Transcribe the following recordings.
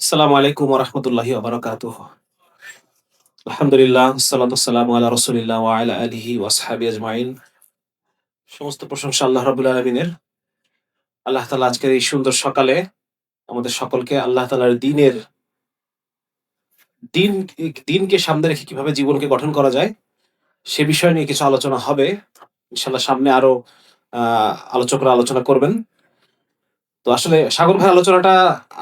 আসসালামু আলাইকুম ওয়া রাহমাতুল্লাহি ওয়া বারাকাতুহু। আলহামদুলিল্লাহ, সালাতু ওয়াসসালামু আলা রাসূলিল্লাহ ওয়া আলা আলিহি ওয়া আসহাবিহি আজমাইন। সমস্ত প্রশংসা আল্লাহ রাব্বুল আলামিনের। আল্লাহ তাআলা আজকের এই সুন্দর সকালে আমাদের সকলকে আল্লাহ তাআলার দিন দিনকে সামনে রেখে কিভাবে জীবনকে গঠন করা যায় সে বিষয় নিয়ে কিছু আলোচনা হবে। ইনশাআল্লাহ সামনে আরো আ আলোচকরা আলোচনা করবেন। তো আসলে সাগর ভাইয়ের আলোচনাটা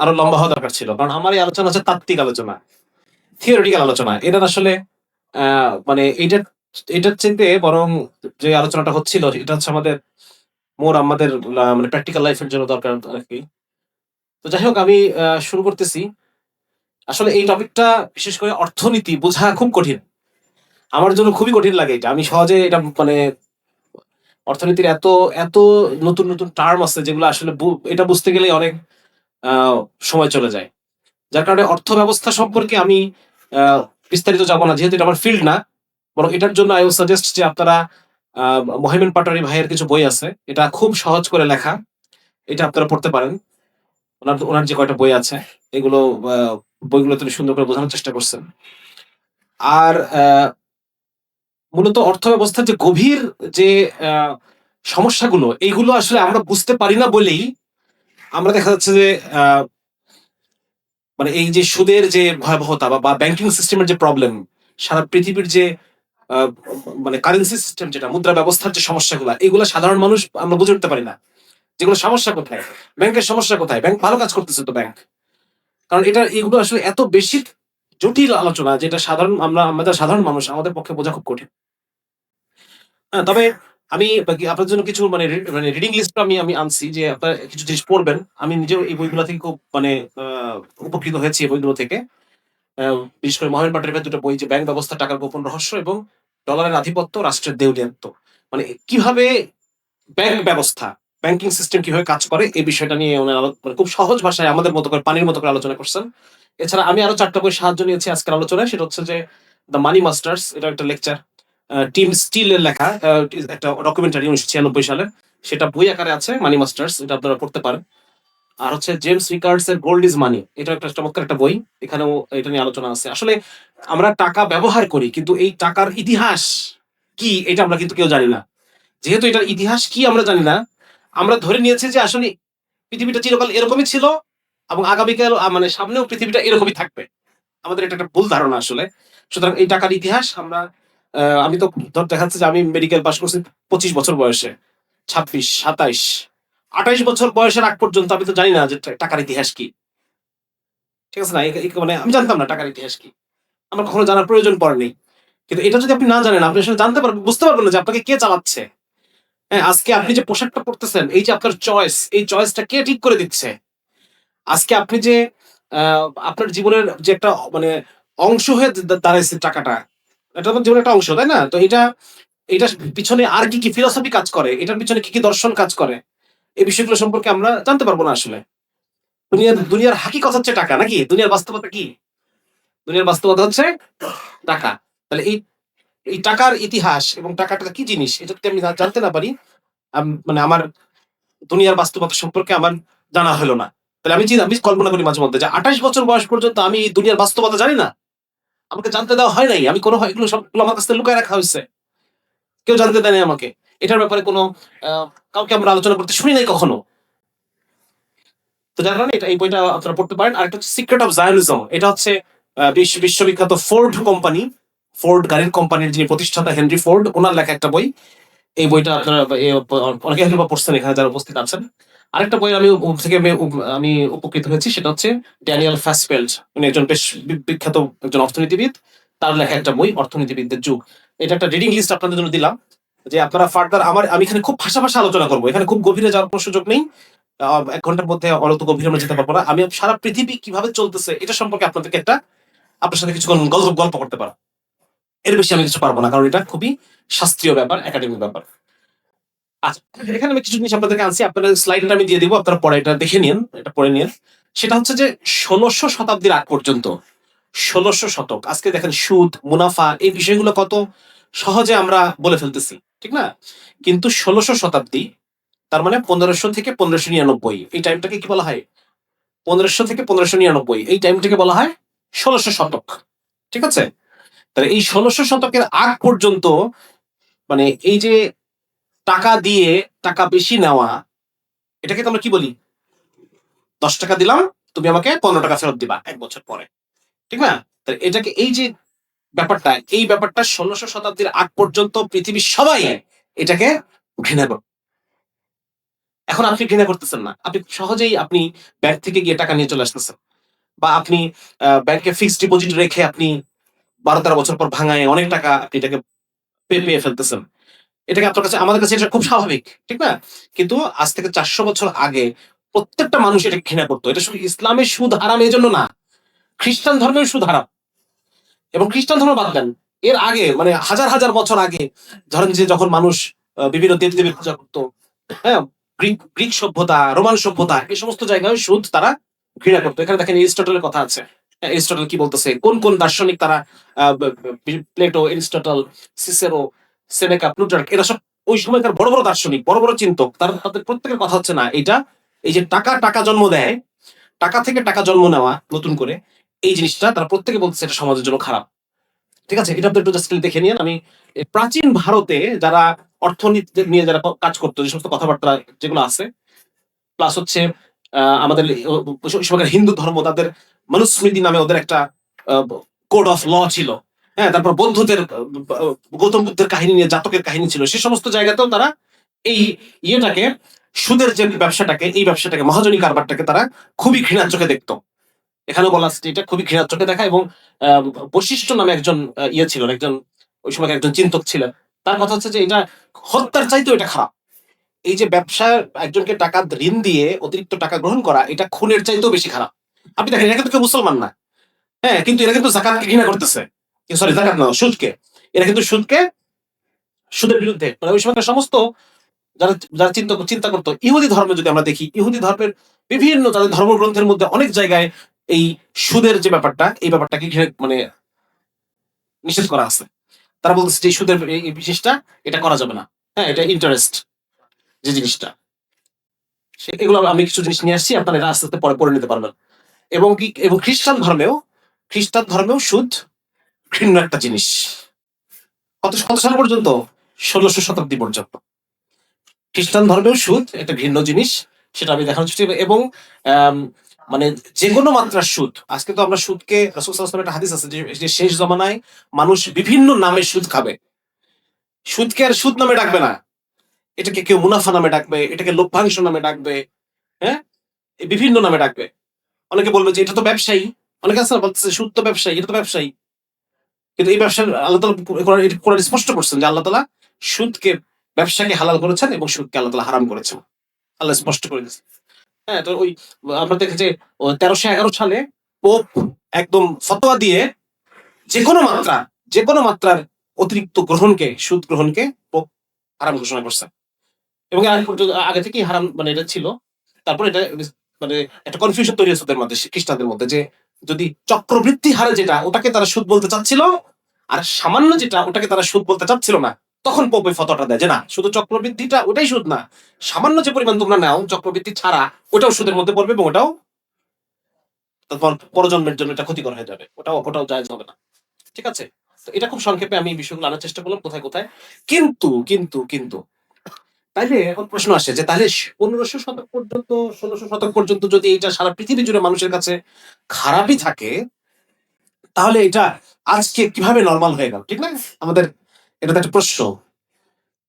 আরো লম্বা হওয়া দরকার ছিল। কারণ আমার এই আলোচনা হচ্ছে তাত্ত্বিক আলোচনা, থিওরিটিক্যাল আলোচনা। এটা আসলে আ মানে এটার চাইতে বরং যে আলোচনাটা হচ্ছিল এটা হচ্ছে আমাদের মানে প্র্যাকটিক্যাল লাইফ এর জন্য দরকার আরকি। তো যাই হোক আমি শুরু করতেছি। আসলে এই টপিকটা বিশেষ করে অর্থনীতি বোঝা খুব কঠিন। আমার জন্য খুবই কঠিন লাগে এটা। আমি সহজে এটা মানে অর্থনীতির এত নতুন টার্ম আছে যেগুলো আসলে এটা বুঝতে গেলেই অনেক আ সময় চলে যায়। যার কারণে অর্থ ব্যবস্থা সম্পর্কে আমি আ বিস্তারিত যাব না। যেহেতু এটা আমার ফিল্ড না। বরং এটার জন্য I would suggest যে আপনারা আ মহিমিন পাটোয়ারি ভাইয়ের কিছু বই আছে। এটা খুব সহজ করে লেখা। এটা আপনারা পড়তে পারেন। উনার যে কয়টা বই আছে এগুলো আ বইগুলো তিনি সুন্দর করে বোঝানোর চেষ্টা করছেন। আর মূলত অর্থব্যবস্থার যে গভীর যে আ সমস্যাগুলো এইগুলো আসলে আমরা বুঝতে পারি না বলেই আমরা দেখা যাচ্ছে যে আ মানে এই যে সুদের যে ভয়াবহতা বা ব্যাংকিং সিস্টেমের যে প্রবলেম, সারা পৃথিবীর যে আ মানে কারেন্সি সিস্টেম যেটা মুদ্রা ব্যবস্থার যে সমস্যাগুলা, এগুলা সাধারণ মানুষ আমরা বুঝে উঠতে পারি না। যেগুলো সমস্যা কোথায়? ব্যাংকের সমস্যা কোথায়? ব্যাংক ভালো কাজ করতেছে তো ব্যাংক। কারণ এগুলো আসলে এত বেশি জটিল আলোচনা যেটা আমাদের সাধারণ মানুষ আমাদের পক্ষে বোঝা খুব কঠিন। তবে আমি আপনার জন্য কিছু মানে রিডিং লিস্ট আমি আমি আনছি যে আপনারা কিছু জিনিস পড়বেন। আমি নিজেও এই বইগুলা থেকে খুব মানে আ উপকৃত হয়েছি এই বইগুলো থেকে। আ বিশেষ করে মহেন পাটের ২ টা বই যে ব্যাংক ব্যবস্থা, টাকার গোপন রহস্য এবং ডলারের আধিপত্য, রাষ্ট্রের দেউলিয়াত্ব। মানে কিভাবে ব্যাংক ব্যবস্থা, ব্যাংকিং সিস্টেম কিভাবে কাজ করে এই বিষয়টা নিয়ে উনি মানে খুব সহজ ভাষায় আমাদের মতো করে পানির মতো করে আলোচনা করছেন। এছাড়া আমি আরো ৪ টা বইয়ের সাহায্য নিয়েছি আজকের আলোচনায়। সেটা হচ্ছে যে 'দ্য মানি মাস্টার্স' এটা একটা লেকচার। টিম স্টিল এর লেখা একটা ডকুমেন্টারি ১৯৯৬ সালের। সেটা বই আকারে আছে 'মানি মাস্টার্স', এটা আপনারা পড়তে পারেন। আর হচ্ছে জেমস রিকার্ডস এর 'গোল্ড ইজ মানি', এটা একটা চমৎকার একটা বই। এখানেও এটা নিয়ে আলোচনা আছে। আসলে আমরা টাকা ব্যবহার করি কিন্তু এই টাকার ইতিহাস কি এটা আমরা কিন্তু কেউ জানি না। যেহেতু এটার ইতিহাস কি আমরা জানি না, আমরা ধরে নিয়েছি যে আসলে পৃথিবীটা চিরকাল এরকমই ছিল এবং আগামীকাল মানে সামনেও পৃথিবীটা এরকমই থাকবে। আমাদের এটা একটা ভুল ধারণা আসলে। সুতরাং এই টাকার ইতিহাস আমি তো দেখা যাচ্ছে যে আমি মেডিকেল পাস করছি ২৫ বছর বয়সে। ২৬, ২৭, ২৮ বছর বয়সের আগ পর্যন্ত আমি তো জানি না যে টাকার ইতিহাস কি। ঠিক আছে না? মানে আমি জানতাম না টাকার ইতিহাস কি। আমার কখনো জানার প্রয়োজন পড়েনি। কিন্তু এটা যদি আপনি না জানেন, আপনি আসলে বুঝতে পারবেন না যে আপনাকে কে চালাচ্ছে। হ্যাঁ, আজকে আপনি যে পোশাকটা পড়তেছেন, এই যে আপনার চয়েস, এই চয়েসটা কে ঠিক করে দিচ্ছে? আজকে আপনি যে আ আপনার জীবনের যে একটা মানে অংশ হয়ে দাঁড়াইছে টাকাটা। এটা আপনার জীবনের একটা অংশ, তাই না? তো এটার পিছনে আর কি ফিলোসফি কাজ করে? এটার পিছনে কি দর্শন কাজ করে? এই বিষয়গুলো সম্পর্কে আমরা জানতে পারব না আসলে। দুনিয়ার হাকিকত হচ্ছে টাকা নাকি? দুনিয়ার বাস্তবতা কি? দুনিয়ার বাস্তবতা হচ্ছে টাকা। তাহলে এই টাকার ইতিহাস এবং টাকাটা কি জিনিস? এটা যদি আমি জানতে না পারি, মানে আমার দুনিয়ার বাস্তবতা সম্পর্কে আমার জানা হলো না। তাহলে আমি কল্পনা করি মাঝে মধ্যে যে ২৮ বছর বয়স পর্যন্ত আমি এই দুনিয়ার বাস্তবতা জানি না। আমাকে জানতে দেওয়া হয় নাই। আমি কোনো এগুলো সবগুলো আমার কাছ থেকে লুকায় রাখা হইছে। কেউ জানতে দেয় নাই আমাকে। এটার ব্যাপারে কোনো আ কাউকে আমরা আলোচনা করতে শুনি নাই কখনো। তো যার কারণে এই বইটা আপনারা পড়তে পারেন। আরেকটা হচ্ছে 'সিক্রেট অফ জায়োনিজম'। এটা হচ্ছে বিশ্ববিখ্যাত ফোর্ড কোম্পানি, ফোর্ড গাড়ির কোম্পানির যিনি প্রতিষ্ঠাতা হেনরি ফোর্ড, উনার লেখা একটা বই। এই বইটা আপনারা অনেকে হয়তোবা পড়ছেন এখানে যারা উপস্থিত আছেন। আরেকটা বই আমি থেকে আমি উপকৃত হয়েছি সেটা হচ্ছে ড্যানিয়েল ফাসফেল্ড। উনি একজন বেশ বিখ্যাত একজন অর্থনীতিবিদ। তার লেখা একটা বই 'অর্থনীতিবিদদের যুগ'। এটা একটা রিডিং লিস্ট আপনাদের জন্য দিলাম। যে আপনারা ফার্দার আমি এখানে খুব ভাষা আলোচনা করব। এখানে খুব গভীরে যাওয়ার কোনো সুযোগ নেই। ১ ঘন্টার মধ্যে অত গভীরে আমরা যেতে পারব না। আমি সারা পৃথিবী কিভাবে চলতেছে এটা সম্পর্কে আপনার সাথে কিছুক্ষণ গল্প করতে পারব। এর বেশি আমি কিছু পারব না। কারণ এটা খুবই শাস্ত্রীয় ব্যাপার, একাডেমিক ব্যাপার। আচ্ছা, এখানে আমি কিছু জিনিস আপনাদেরকে আনছি। আপনাদের স্লাইডটা আমি দিয়ে দিব। আপনারা পরে এটা দেখে নিয়েন, এটা পড়ে নিয়েন। সেটা হচ্ছে যে ১৬০০ শতাব্দীর আগ পর্যন্ত ১৬০০ শতক। আজকে দেখেন সুদ, মুনাফা এই বিষয়গুলো কত সহজে আমরা বলে ফেলতেছি। ঠিক না? কিন্তু ১৬০০ শতাব্দী তার মানে ১৫০০ থেকে ১৫৯৯ এই টাইমটাকে কি বলা হয়? 1500 থেকে 1599 এই টাইমটাকে বলা হয় 1600 শতক। ঠিক আছে? তাহলে এই 1600 শতকের আগ পর্যন্ত মানে এই যে টাকা দিয়ে টাকা বেশি নেওয়া, এটাকে তো আমরা কি বলি? 10 টাকা দিলাম, তুমি আমাকে 15 টাকা ফেরত দিবা 1 বছর পরে। ঠিক না? তাহলে এটাকে এই যে এই ব্যাপারটা 1600 শতাব্দীর আগ পর্যন্ত পৃথিবীর সবাই এটাকে ঘৃণা করত। এখন আপনি ঘৃণা করতেছেন না। আপনি সহজেই আপনি ব্যাংক থেকে গিয়ে টাকা নিয়ে চলে আসতেছেন। বা আপনি ব্যাংকে ফিক্সড ডিপোজিট রেখে আপনি 12-13 বছর পর ভাঙায় অনেক টাকা আপনি এটাকে পেয়ে ফেলতেছেন। এটাকে আপনার কাছে আমাদের কাছে এটা খুব স্বাভাবিক। ঠিক না? কিন্তু আজ থেকে 400 বছর আগে প্রত্যেকটা মানুষ এটাকে ঘৃণা করত। এটা শুধু ইসলামের সুদ হারাম এজন্য না। খ্রিস্টান ধর্মের সুদ হারাম। এবং খ্রিস্টান ধর্ম বাদ দেন। এর আগে মানে হাজার বছর আগে ধরেন যে যখন মানুষ বিভিন্ন দেব-দেবীর পূজা করত, হ্যাঁ? গ্রিক সভ্যতা, রোমান সভ্যতা এই সমস্ত জায়গায় সুদ তারা ঘৃণা করত। এখানে দেখেন এরিস্টটলের কথা আছে। হ্যাঁ, এরিস্টটল কি বলতেছে? কোন দার্শনিক তারা প্লেটো, এরিস্টটল, সিসেরো, সেনেকা, প্লুটার্ক এরা সব ওই সময়কার বড় দার্শনিক, বড় চিন্তক। তাদের প্রত্যেকের কথা হচ্ছে না এই যে টাকা জন্ম দেয়, টাকা থেকে টাকা জন্ম নেওয়া নতুন করে এই জিনিসটা তারা প্রত্যেকে বলতেছে এটা সমাজের জন্য খারাপ। ঠিক আছে? এটা আপনি একটু জাস্ট দেখে নিন। আমি প্রাচীন ভারতে যারা অর্থনীতি নিয়ে যারা কাজ করতো, যে সমস্ত কথাবার্তা যেগুলো আছে, প্লাস হচ্ছে আমাদের ওই সময়কার হিন্দু ধর্ম তাদের মনুস্মৃতি নামে ওদের একটা কোড অফ ল ছিল। হ্যাঁ, তারপর বৌদ্ধদের গৌতম বুদ্ধের কাহিনী নিয়ে জাতকের কাহিনী ছিল। সে সমস্ত জায়গাতেও তারা এই ইয়েটাকে সুদের যে ব্যবসাটাকে এই ব্যবসাটাকে মহাজনী কারবারটাকে তারা খুবই ঘৃণার চোখে দেখতো। এখানেও বলা আছে যে এটা খুবই ঘৃণার চোখে দেখা। এবং বশিষ্ঠ নামে একজন ইয়ে ছিলেন, একজন ওই সময় একজন চিন্তক ছিলেন। তার কথা হচ্ছে যে এটা হত্যার চাইতেও এটা খারাপ। এই যে ব্যবসা একজনকে টাকা ঋণ দিয়ে অতিরিক্ত টাকা গ্রহণ করা এটা খুনের চাইতেও বেশি খারাপ। আপনি দেখেন এরা কিন্তু কেউ মুসলমান না, হ্যাঁ, কিন্তু এরা কিন্তু জাকাতকে ঘৃণা করতেছে। সরি, জাকাত না, সুদকে। এরা কিন্তু সুদের বিরুদ্ধে। মানে ওই সময়কার সমস্ত যারা যারা চিন্তা করতো ইহুদি ধর্মে যদি আমরা দেখি, ইহুদি ধর্মের বিভিন্ন তাদের ধর্মগ্রন্থের মধ্যে অনেক জায়গায় এই সুদের যে ব্যাপারটা এই ব্যাপারটাকে মানে নিষেধ করা আছে। তারা বলতেছে যে সুদের এই জিনিসটা এটা করা যাবে না। হ্যাঁ, এটা ইন্টারেস্ট যে জিনিসটা, এগুলো আমি কিছু জিনিস নিয়ে আসছি, আপনারা এটা আস্তে আস্তে পরে পড়ে নিতে পারবেন। এবং খ্রিস্টান ধর্মেও সুদ ঘৃণ্য একটা জিনিস। কত সাল পর্যন্ত? 1600 শতাব্দী পর্যন্ত খ্রিস্টান ধর্মেও সুদ একটা ঘৃণ্য জিনিস। সেটা আমি দেখানোর চেষ্টা করব। এবং আম, মানে যে কোনো মাত্রার সুদ, আজকে তো আমরা সুদকে রাসূল সাল্লাল্লাহু আলাইহি ওয়াসাল্লামের একটা হাদিস আছে যে শেষ জমানায় মানুষ বিভিন্ন নামে সুদ খাবে। সুদকে আর সুদ নামে ডাকবে না, এটাকে কেউ মুনাফা নামে ডাকবে, এটাকে লভ্যাংশ নামে ডাকবে, হ্যাঁ, বিভিন্ন নামে ডাকবে। অনেকে বলবে যে এটা তো ব্যবসায়ী। অনেকে আছে না বলতেছে সুদ তো ব্যবসায়ী, এটা তো ব্যবসায়ী। কিন্তু এই ব্যবসা আল্লাহ তাআলা কোরআনে স্পষ্ট করছেন যে আল্লাহ তাআলা সুদকে, ব্যবসাকে হালাল করেছেন এবং সুদকে আল্লাহ তাআলা হারাম করেছেন। আল্লাহ স্পষ্ট করে দিয়েছেন। হ্যাঁ, তো ওই আমরা দেখি যে 1311 সালে পোপ একদম ফতোয়া দিয়ে যে কোনো মাত্রার অতিরিক্ত গ্রহণকে, সুদ গ্রহণকে পোপ হারাম ঘোষণা করছে। এবং আগে থেকেই হারাম মানে এটা ছিল। তারপর এটা মানে একটা কনফিউশন তৈরি হয়েছে ওদের মধ্যে, খ্রিস্টানদের মধ্যে, যে যদি চক্রবৃদ্ধি হারে যেটা ওটাকে তারা সুদ বলতে চাচ্ছিল, আর সামান্য যেটা ওটাকে তারা সুদ বলতে চাচ্ছিল না, তখন পোপ ওই ফতোয়াটা দেয় যে না, শুধু চক্রবৃদ্ধিটা ওটাই সুদ না, সামান্য যে পরিমাণ তোমরা নাও চক্রবৃদ্ধি ছাড়া ওটাও সুদের মধ্যে পড়বে এবং ওটাও তারপর পরজন্মের জন্য এটা ক্ষতিকর হয়ে যাবে, ওটাও জায়েজ হবে না। ঠিক আছে? তো এটা খুব সংক্ষেপে আমি এই বিষয়গুলো আনার চেষ্টা করলাম কোথায়। কিন্তু তাইলে এখন প্রশ্ন আসে যে তাহলে 1500 শতক পর্যন্ত, 1600 শতক পর্যন্ত যদি এটা সারা পৃথিবী জুড়ে মানুষের কাছে খারাপই থাকে, তাহলে এটা আজকে কিভাবে নরমাল হয়ে গেল? ঠিক না? আমাদের এটা তো একটা প্রশ্ন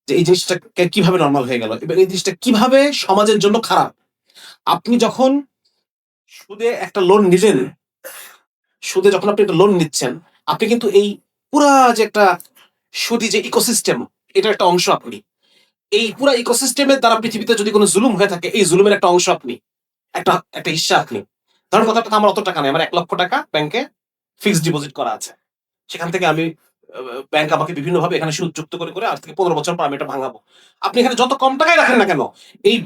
যে এই জিনিসটা কিভাবে নরমাল হয়ে গেল এবং এই জিনিসটা কিভাবে সমাজের জন্য খারাপ। আপনি যখন সুদে একটা লোন নিলেন, সুদে যখন আপনি একটা লোন নিচ্ছেন, আপনি কিন্তু এই পুরা যে একটা সুদী যে ইকোসিস্টেম, এটার একটা অংশ আপনি। এই পুরা ইকোসিস্টেমের দ্বারা পৃথিবীতে যদি কোনো জুলুম হয়ে থাকে, এই জুলুমের একটা অংশ আপনি, একটা একটা হিস্সা আপনি। ধরেন কথাটা, আমার অত টাকা নেই, আমার 1 লক্ষ টাকা ব্যাংকে ফিক্সড ডিপোজিট করা আছে। সেখান থেকে আমি ব্যাংক আমাকে বিভিন্নভাবে এখানে সুদ যুক্ত করে আজ থেকে 15 বছর পর আমি এটা ভাঙাবো। আপনি এখানে যত কম টাকায় রাখেন না কেন, এই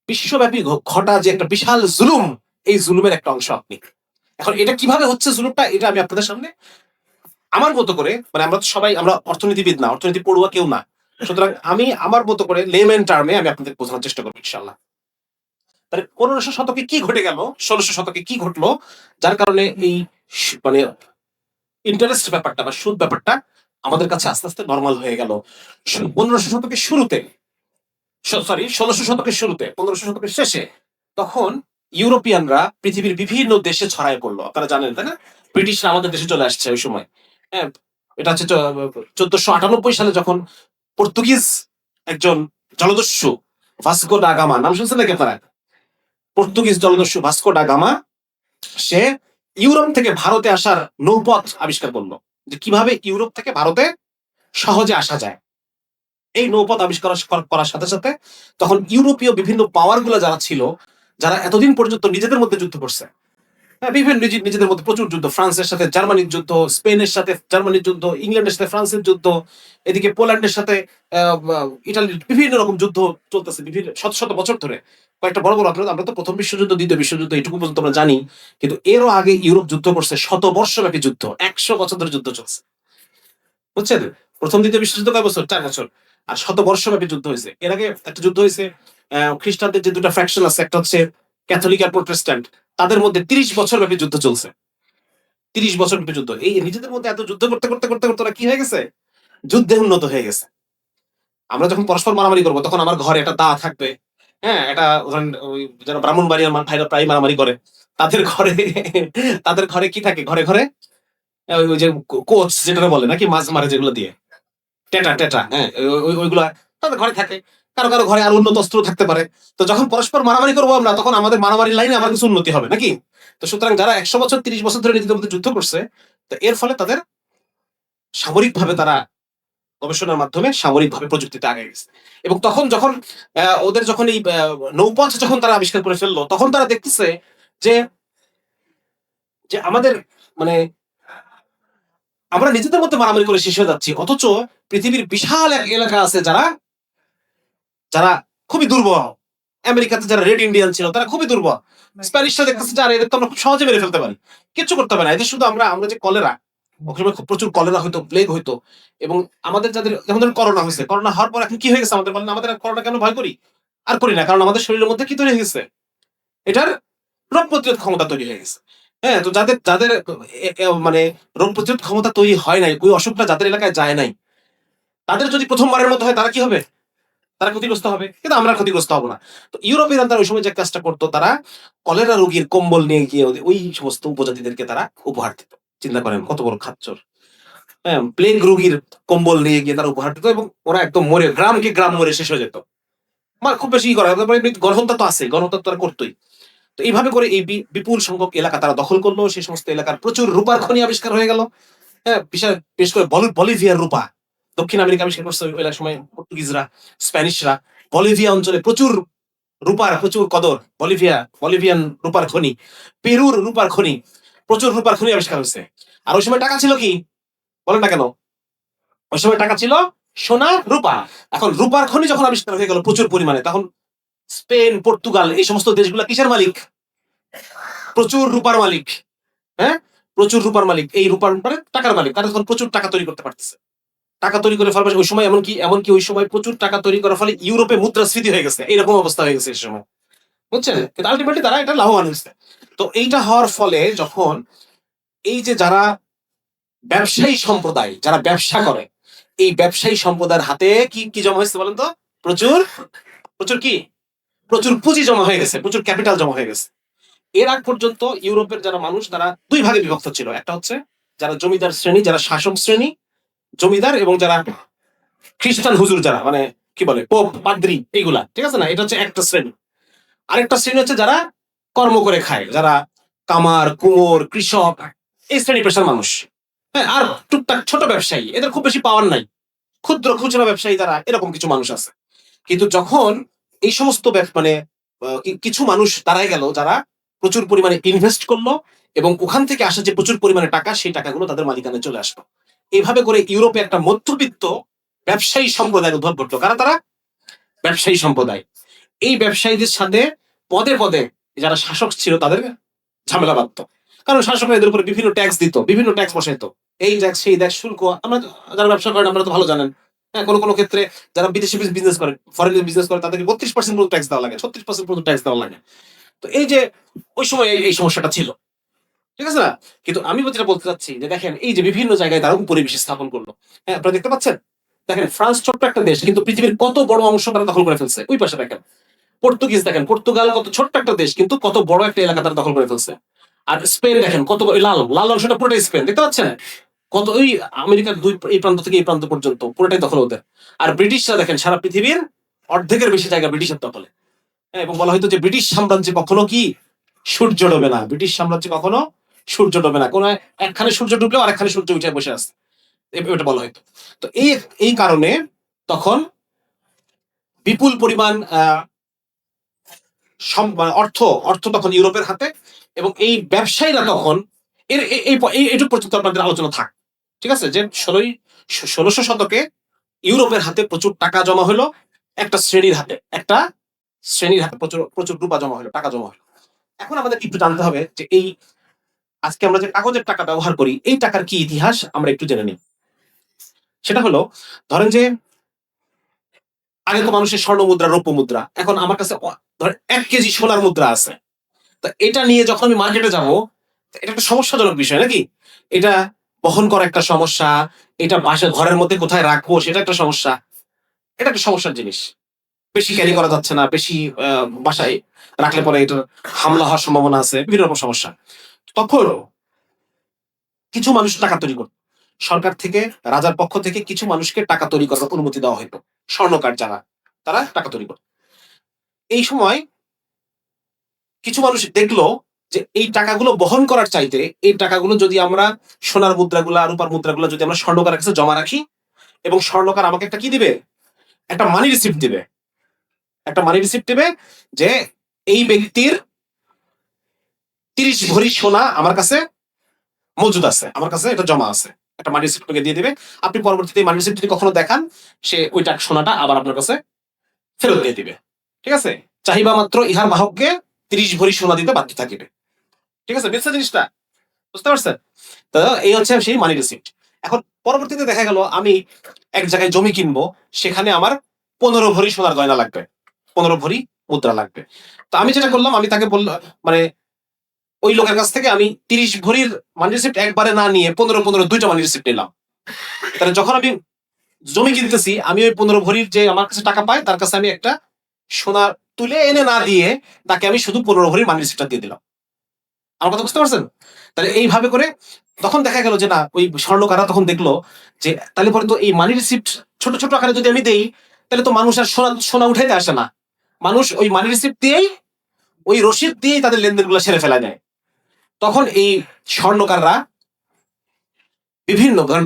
বিশ্বব্যাপী ঘটা যে একটা বিশাল জুলুম, এই জুলুমের একটা অংশ আপনি। এখন এটা কিভাবে হচ্ছে জুলুমটা, এটা আমি আপনাদের সামনে আমার মতো করে, মানে আমরা তো সবাই আমরা অর্থনীতিবিদ না, অর্থনীতি পড়ুয়া কেউ না, সুতরাং আমি আমার মতো করে লেম্যান টার্মে আমি আপনাদের বোঝানোর চেষ্টা করবো ইনশাআল্লাহ। মানে 1500 শতকে কি ঘটে গেল, 1600 শতকে কি ঘটলো, যার কারণে এই মানে ইন্টারেস্ট ব্যাপারটা বা সুদ ব্যাপারটা আমাদের কাছে আস্তে আস্তে নর্মাল হয়ে গেল 1500 শতকের শুরুতে, সরি 1600 শতকের শুরুতে, 1500 শতকের শেষে। তখন ইউরোপিয়ানরা পৃথিবীর বিভিন্ন দেশে ছড়ায় পড়লো, আপনারা জানেন তাই না? ব্রিটিশরা আমাদের দেশে চলে আসছে ওই সময়। হ্যাঁ, এটা হচ্ছে 1498 সালে যখন পর্তুগিজ একজন জলদস্যু ভাস্কো ডা গামা, নাম শুনছেন নাকি আপনারা? পর্তুগিজ জলদস্যু ভাস্কো ডা গামা, সে ইউরোপ থেকে ভারতে আসার নৌপথ আবিষ্কার করলো, যে কিভাবে ইউরোপ থেকে ভারতে সহজে আসা যায়। এই নৌপথ আবিষ্কার করার সাথে সাথে তখন ইউরোপীয় বিভিন্ন পাওয়ার গুলা যারা ছিল, যারা এতদিন পর্যন্ত নিজেদের মধ্যে যুদ্ধ করছে, হ্যাঁ, বিভিন্ন নিজেদের মধ্যে প্রচুর যুদ্ধ, ফ্রান্সের সাথে জার্মানির যুদ্ধ, স্পেনের সাথে জার্মানির যুদ্ধ, ইংল্যান্ডের সাথে ফ্রান্সের যুদ্ধ, এদিকে পোল্যান্ডের সাথে ইটালির বিভিন্ন রকম যুদ্ধ চলতেছে বিভিন্ন শত শত বছর ধরে। কয়েকটা বড় বড়, আমরা তো প্রথম বিশ্বযুদ্ধ, দ্বিতীয় বিশ্বযুদ্ধ এটুকু পর্যন্ত আমরা জানি, কিন্তু এরও আগে ইউরোপ যুদ্ধ করছে, 100 বর্ষব্যাপী যুদ্ধ, 100 বছর ধরে যুদ্ধ চলছে, বুঝছেন? প্রথম দ্বিতীয় বিশ্বযুদ্ধ কয় বছর? 4 বছর। আর 100 বর্ষব্যাপী যুদ্ধ হয়েছে। এর আগে একটা যুদ্ধ হয়েছে, খ্রিস্টানদের যে দুটা ফ্যাকশন আছে, একটা হচ্ছে ক্যাথলিক আর প্রোটেস্ট্যান্ট, তাদের মধ্যে 30 বছর ব্যাপী যুদ্ধ চলছে। 30 বছর ব্যাপী যুদ্ধ। এই নিজেদের মধ্যে এত যুদ্ধ করতে করতে করতে করতে ওরা কি হয়ে গেছে, যুদ্ধে উন্নত হয়ে গেছে। আমরা যখন পরস্পর মারামারি করবো, তখন আমার ঘরে একটা দা থাকবে, হ্যাঁ, এটা ধরেন ওই যারা ব্রাহ্মণবাড়িয়ার ভাইরা প্রায় মারামারি করে, তাদের ঘরে তাদের ঘরে কি থাকে, ঘরে ঘরে ওই যে কোচ যেটা বলে নাকি, মাছ মারে যেগুলো দিয়ে, টেটা টেটা, হ্যাঁ, ওইগুলা তাদের ঘরে থাকে। কারো কারো ঘরে আর উন্নত অস্ত্র থাকতে পারে। তো যখন পরস্পর মারামারি করবো আমরা, তখন আমাদের মারামারি লাইনে আমার কিছু উন্নতি হবে নাকি? তো সুতরাং যারা 100 বছর 30 বছর ধরে নিজেদের মধ্যে যুদ্ধ করছে, তো এর ফলে তাদের সামরিকভাবে তারা গবেষণার মাধ্যমে সামরিকভাবে প্রযুক্তিতে আগে গেছে। এবং তখন যখন ওদের যখন এই নৌপথ যখন তারা আবিষ্কার করে ফেললো, তখন তারা দেখতেছে যে যে আমাদের মানে আমরা নিজেদের মধ্যে মারামারি করে শেষ হয়ে যাচ্ছি, অথচ পৃথিবীর বিশাল এক এলাকা আছে যারা যারা খুবই দুর্বল। আমেরিকাতে যারা রেড ইন্ডিয়ান ছিল, তারা খুবই দুর্বল। স্প্যানিশরা দেখতেছে যে এদের তো আমরা খুব সহজে মেরে ফেলতে পারি, কিচ্ছু করতে হবে না এদের। শুধু আমরা আমরা যে কলেরা, ওখানে খুব প্রচুর কলেরা হইতো, প্লেগ হইতো, এবং আমাদের যাদের যেমন ধরেন করোনা হয়েছে, করোনা হওয়ার পর এখন কি হয়ে গেছে আমাদের, বলেন আমাদের করোনা কেন ভয় করি? আর করি না, কারণ আমাদের শরীরের মধ্যে কি তৈরি হয়ে গেছে, এটার রোগ প্রতিরোধ ক্ষমতা তৈরি হয়ে গেছে। হ্যাঁ, তো যাদের যাদের মানে রোগ প্রতিরোধ ক্ষমতা তৈরি হয় নাই, ওই অসুখটা যাদের এলাকায় যায় নাই, তাদের যদি প্রথমবারের মতো হয়, তারা কি হবে? তারা ক্ষতিগ্রস্ত হবে, কিন্তু আমরা ক্ষতিগ্রস্ত হবো না। তো ইউরোপিয়ান তারা ওই সময় যে কাজটা করতো, তারা কলেরা রোগীর কম্বল নিয়ে গিয়ে ওই সমস্ত উপজাতিদেরকে তারা উপহার দিত। চিন্তা করেন কত বড় খাচ্চর। হ্যাঁ, প্লেগ রোগীর কম্বল নিয়ে গিয়ে তারা উপহার দিত, এবং ওরা একদম মরে, গ্রামকে গ্রাম মরে শেষ হয়ে যেত। মানে খুব বেশি করা, গণহত্যা তো আছে, গণহত্যা তারা করতোই। তো এইভাবে করে এই বিপুল সংখ্যক এলাকা তারা দখল করলো, সেই সমস্ত এলাকার প্রচুর রূপার খনি আবিষ্কার হয়ে গেল। হ্যাঁ, বিশেষ করে বলিভিয়ার রূপা দক্ষিণ আমেরিকা আবিষ্কার করছে ওই সময় পর্তুগিজরা, স্প্যানিশরা। বলিভিয়া অঞ্চলে প্রচুর রূপার প্রচুর কদর, বলিভিয়ান রূপার খনি, পেরুর রূপার খনি, প্রচুর রূপার খনি আবিষ্কার হয়েছে। আর ওই সময় টাকা ছিল কি, বলেন না কেন? ওই সময় টাকা ছিল সোনা, রূপা। এখন রূপার খনি যখন আবিষ্কার হয়ে গেল প্রচুর পরিমাণে, তখন স্পেন, পর্তুগাল এই সমস্ত দেশগুলো কিসের মালিক? প্রচুর রূপার মালিক। হ্যাঁ, প্রচুর রূপার মালিক, এই রূপার মানে টাকার মালিক, তারা তখন প্রচুর টাকা তৈরি করতে পারতেছে। টাকা তৈরি করে ফেলবে ওই সময়, এমনকি ওই সময় প্রচুর টাকা তৈরি করার ফলে ইউরোপে মুদ্রাস্ফীতি হয়ে গেছে, এরকম অবস্থা হয়ে গেছে এই সময়, বুঝছেন? কিন্তু আলটিমেটলি তারা এটা লাভবান হয়েছে। তো এইটা হওয়ার ফলে যখন এই যে যারা ব্যবসায়ী সম্প্রদায়, যারা ব্যবসা করে, এই ব্যবসায়ী সম্প্রদায়ের হাতে কি কি জমা হয়েছে বলেন তো? প্রচুর প্রচুর কি, প্রচুর পুঁজি জমা হয়ে গেছে, প্রচুর ক্যাপিটাল জমা হয়ে গেছে। এর আগ পর্যন্ত ইউরোপের যারা মানুষ, তারা দুই ভাগে বিভক্ত ছিল। একটা হচ্ছে যারা জমিদার শ্রেণী, যারা শাসক শ্রেণী, জমিদার, এবং যারা খ্রিস্টান হুজুর, যারা মানে কি বলে পোপ, পাদ্রি, এইগুলা, ঠিক আছে না? এটা হচ্ছে একটা শ্রেণী। আরেকটা শ্রেণী হচ্ছে যারা কর্ম করে খায়, যারা কামার, কুমোর, কৃষক, এই শ্রেণী পেশার মানুষ। হ্যাঁ, আর টুকটাক ছোট ব্যবসায়ী, এদের খুব বেশি পাওয়ার নাই, ক্ষুদ্র খুচরা ব্যবসায়ী যারা, এরকম কিছু মানুষ আছে। কিন্তু যখন এই সমস্ত মানে কিছু মানুষ দাঁড়ায় গেল, যারা প্রচুর পরিমাণে ইনভেস্ট করলো, এবং ওখান থেকে আসা যে প্রচুর পরিমাণে টাকা, সেই টাকাগুলো তাদের মালিকানায় চলে আসলো। এইভাবে করে ইউরোপে একটা মধ্যবিত্ত ব্যবসায়ী সম্প্রদায়ের উদ্ভব ঘটলো। কারা তারা? ব্যবসায়ী সম্প্রদায়। এই ব্যবসায়ীদের সাথে পদে পদে যারা শাসক ছিল, তাদের ঝামেলা বাঁধতো। কারণ শাসকরা এদের উপরে বিভিন্ন ট্যাক্স দিত, বিভিন্ন ট্যাক্স বসাইতো, এই ট্যাক্স, সেই ট্যাক্স, শুল্ক। আমরা যারা ব্যবসা করেন, আমরা তো ভালো জানেন। হ্যাঁ, কোনো কোনো ক্ষেত্রে যারা বিদেশি বিজনেস করে, ফরেন বিজনেস করে, তাদেরকে 32% পর্যন্ত ট্যাক্স দেওয়া লাগে, 36% পর্যন্ত ট্যাক্স দেওয়া লাগে। তো এই যে ওই সময় এই সমস্যাটা ছিল, ঠিক আছে না? কিন্তু আমি যেটা বলতে চাচ্ছি যে দেখেন এই যে বিভিন্ন জায়গায় তারা উপনিবেশ স্থাপন করলো। হ্যাঁ, আপনারা দেখতে পাচ্ছেন? দেখেন ফ্রান্স ছোট্ট একটা দেশ, কিন্তু পৃথিবীর কত বড় অংশ তারা দখল করে ফেলছে। ওই পাশে দেখেন পর্তুগিজ, দেখেন পর্তুগাল কত ছোট্ট একটা দেশ, কিন্তু কত বড় একটা এলাকা তারা দখল করে ফেলছে। আর স্পেন দেখেন কত বড়, লাল লাল অংশটা পুরোটাই স্পেন, দেখতে পাচ্ছেন? কত ওই আমেরিকার এই প্রান্ত থেকে এই প্রান্ত পর্যন্ত পুরোটাই দখল ওদের। আর ব্রিটিশরা দেখেন সারা পৃথিবীর অর্ধেকের বেশি জায়গা ব্রিটিশের দখলে। হ্যাঁ, এবং বলা হয়তো যে ব্রিটিশ সাম্রাজ্যে কখনো কি সূর্য ডোবে না, ব্রিটিশ সাম্রাজ্যে কখনো সূর্য ডোবে না, কোনো একখানে সূর্য ডুবলেও আরেকখানে সূর্য উঠে বসে আছে, এটা বলা হয়তো। তো এই এই কারণে তখন বিপুল পরিমাণ মানে অর্থ অর্থ তখন ইউরোপের হাতে, এবং এই ব্যবসায়ীরা তখন এইটুকু পর্যন্ত আপনাদের আলোচনা থাক, ঠিক আছে? যে 16শো শতকে ইউরোপের হাতে প্রচুর টাকা জমা হলো, একটা শ্রেণীর হাতে প্রচুর প্রচুর রূপা জমা হলো, টাকা জমা হলো। এখন আমাদের একটু জানতে হবে যে এই আজকে আমরা যে কাগজের টাকা ব্যবহার করি, এই টাকার কি ইতিহাস আমরা একটু জেনে নিই। সেটা হলো, ধরেন যে আগে তো মানুষের স্বর্ণ মুদ্রা, রৌপ্য মুদ্রা, এখন আমার কাছে ধরেন 1 কেজি সোনার মুদ্রা আছে। তো এটা নিয়ে যখন আমি মার্কেটে যাব, এটা একটা সমস্যাজনক বিষয় নাকি? এটা বহন করা একটা সমস্যা, এটা বাসা ঘরের মধ্যে কোথায় রাখবো সেটা একটা সমস্যা, এটা একটা সমস্যার জিনিস। বেশি ক্যারি করা যাচ্ছে না, বেশি বাসায় রাখলে পরে এটা হামলা হওয়ার সম্ভাবনা আছে, বিভিন্ন রকম সমস্যা। তখন কিছু মানুষ টাকা তৈরি করত, সরকার থেকে, রাজার পক্ষ থেকে কিছু মানুষকে টাকা তৈরি করার অনুমতি দেওয়া হতো, স্বর্ণকার যারা, তারা টাকা তৈরি করত। এই সময় কিছু মানুষ দেখলো যে এই টাকাগুলো বহন করার চাইতে এই টাকাগুলো যদি আমরা সোনার মুদ্রাগুলা, রূপার মুদ্রাগুলো যদি আমরা স্বর্ণকারের কাছে জমা রাখি, এবং স্বর্ণকার আমাকে একটা কি দিবে, একটা মানি রিসিপ্ট দিবে, একটা মানি রিসিপ্ট দিবে যে এই ব্যক্তির 30 ভরি সোনা আমার কাছে মজুদ আছে, আমার কাছে এটা জমা আছে, একটা মানি রিসিপ্ট দিয়ে দিবে। আপনি পরবর্তীতে মানি রিসিপ্ট যদি কখনো দেখান, সে ওই টাকা সোনাটা আবার আপনার কাছে ফেরত দিয়ে দিবে, ঠিক আছে? চাহিবা মাত্র ইহার বাহককে 30 ভরি সোনা দিতে বাধ্য থাকিবে, ঠিক আছে? বুঝছেন জিনিসটা? বুঝতে পারছেন? তো এই হচ্ছে সেই মানি রিসিপ্ট। এখন পরবর্তীতে দেখা গেল আমি এক জায়গায় জমি কিনবো, সেখানে আমার 15 ভরি সোনার গয়না লাগবে, 15 ভরি মুদ্রা লাগবে। তো আমি যেটা করলাম, আমি তাকে বললাম, মানে ওই লোকের কাছ থেকে আমি 30 ভরির মানি রিসিপ্ট একবারে না নিয়ে 15 দুইটা মানি রিসিপ্ট নিলাম। তাহলে যখন আমি জমি কিনতেছি, আমি ওই 15 ভরির যে আমার কাছে টাকা পায়, তার কাছে আমি একটা সোনা তুলে এনে না দিয়ে তাকে আমি শুধু 15 ভরির মানি রিসিপ্টটা দিয়ে দিলাম। আমার কথা বুঝতে পারছেন? তাহলে এইভাবে করে তখন দেখা গেল যে না, ওই স্বর্ণকাররা তখন দেখলো যে তাহলে পরে তো এই মানি রিসিপ্ট ছোট ছোট আকারে যদি আমি দেই, তাহলে তো মানুষ আর সোনা সোনা উঠাইতে আসে না, মানুষ ওই মানি রিসিপ্ট দিয়েই, ওই রসিদ দিয়েই তাদের লেনদেনগুলো সেরে ফেলা যায়। তখন এই স্বর্ণকাররা বিভিন্ন ধরেন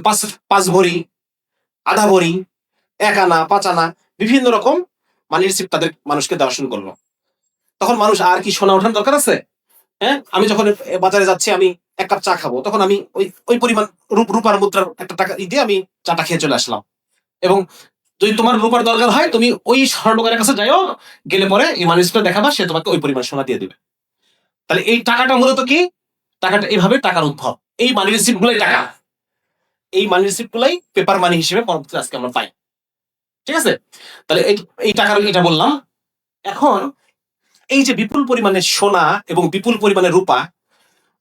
5 ভরি, আধা ভরি, 1 আনা, 5 আনা, বিভিন্ন রকম মানি রিসিপ্ট তাদের মানুষকে দেওয়া শুরু করলো। তখন মানুষ আর কি সোনা ওঠানোর দরকার আছে? হ্যাঁ, আমি যখন বাজারে যাচ্ছি, আমি 1 কাপ চা খাবো, তখন আমি ওই ওই পরিমাণ রূপার মুদ্রার একটা টাকা দিয়ে আমি চাটা খেয়ে চলে আসলাম। এবং যদি তোমার রূপার দরকার হয়, তুমি ওই স্বর্ণকারের কাছে যাইও, গেলে পরে এই মানুষটা দেখাবা, সে তোমাকে ওই পরিমাণ সোনা দিয়ে দিবে। তাহলে এই টাকাটা মূলত কি? টাকাটা এইভাবে টাকার উদ্ভব, এই মানি রিসিপ্ট গুলাই টাকা, এই মানি রিসিপ্ট গুলাই পেপার মানি হিসেবে পরবর্তীতে আজকে আমরা পাই, ঠিক আছে? তাহলে এই টাকার এটা বললাম। এখন এই যে বিপুল পরিমাণে সোনা এবং বিপুল পরিমাণে রূপা,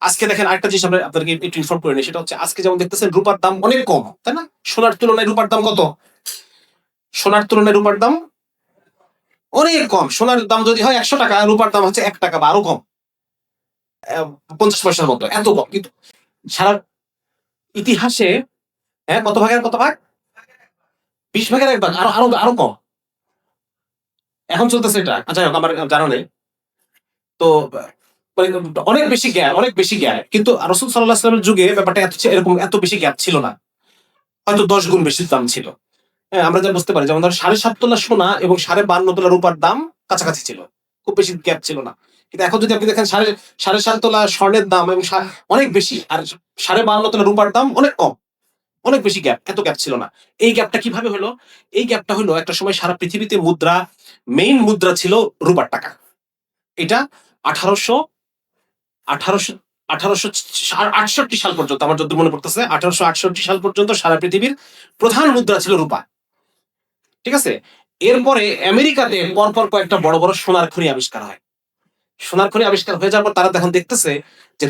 আজকে দেখেন আরেকটা জিনিস আমরা আপনাদেরকে একটু ইনফর্ম করে নিই, সেটা হচ্ছে আজকে যেমন দেখতেছেন রূপার দাম অনেক কম, তাই না? সোনার তুলনায় রূপার দাম কত? সোনার তুলনায় রূপার দাম অনেক কম। সোনার দাম যদি হয় 100 টাকা, রূপার দাম হচ্ছে 1 টাকা বা আরো কম, 50 পয়সার মতো, এত কম। কিন্তু সারা ইতিহাসে, হ্যাঁ, কত ভাগের কত ভাগ? 20 ভাগের 1 ভাগ, আরো আরো আরো কম এখন চলতেছে এটা। আচ্ছা, আমার জানা নেই। তো মানে অনেক বেশি গ্যাপ, অনেক বেশি গ্যাপ। কিন্তু রাসূল সাল্লাল্লাহু আলাইহি ওয়াসাল্লামের যুগে ব্যাপারটা এরকম এত বেশি গ্যাপ ছিল না, হয়তো 10 গুণ বেশি দাম ছিল। হ্যাঁ, আমরা যা বুঝতে পারি, যেমন ধর 7.5 তোলা সোনা এবং 52.5 তোলা রূপার দাম কাছাকাছি ছিল, খুব বেশি গ্যাপ ছিল না। কিন্তু এখন যদি আপনি দেখেন 7.5 তোলা স্বর্ণের দাম এবং অনেক বেশি, আর 52.5 তোলা রূপার দাম অনেক কম, অনেক বেশি গ্যাপ, এত গ্যাপ ছিল না। এই গ্যাপটা কিভাবে হলো? এই গ্যাপটা হলো একটা সময় সারা পৃথিবীতে মুদ্রা, মেইন মুদ্রা ছিল রূপার টাকা। এটা 1800 1800 1868 সাল পর্যন্ত, আমার যতদূর মনে পড়তেছে 1868 সাল পর্যন্ত সারা পৃথিবীর প্রধান মুদ্রা ছিল রূপা। ঠিক আছে? এরপরে আমেরিকাতে পরপর কয়েকটা বড়, বড় সোনার খনি আবিষ্কার হয়। সোনার খনি আবিষ্কার হয়ে যাওয়ার পর তারা তখন দেখতেছে যে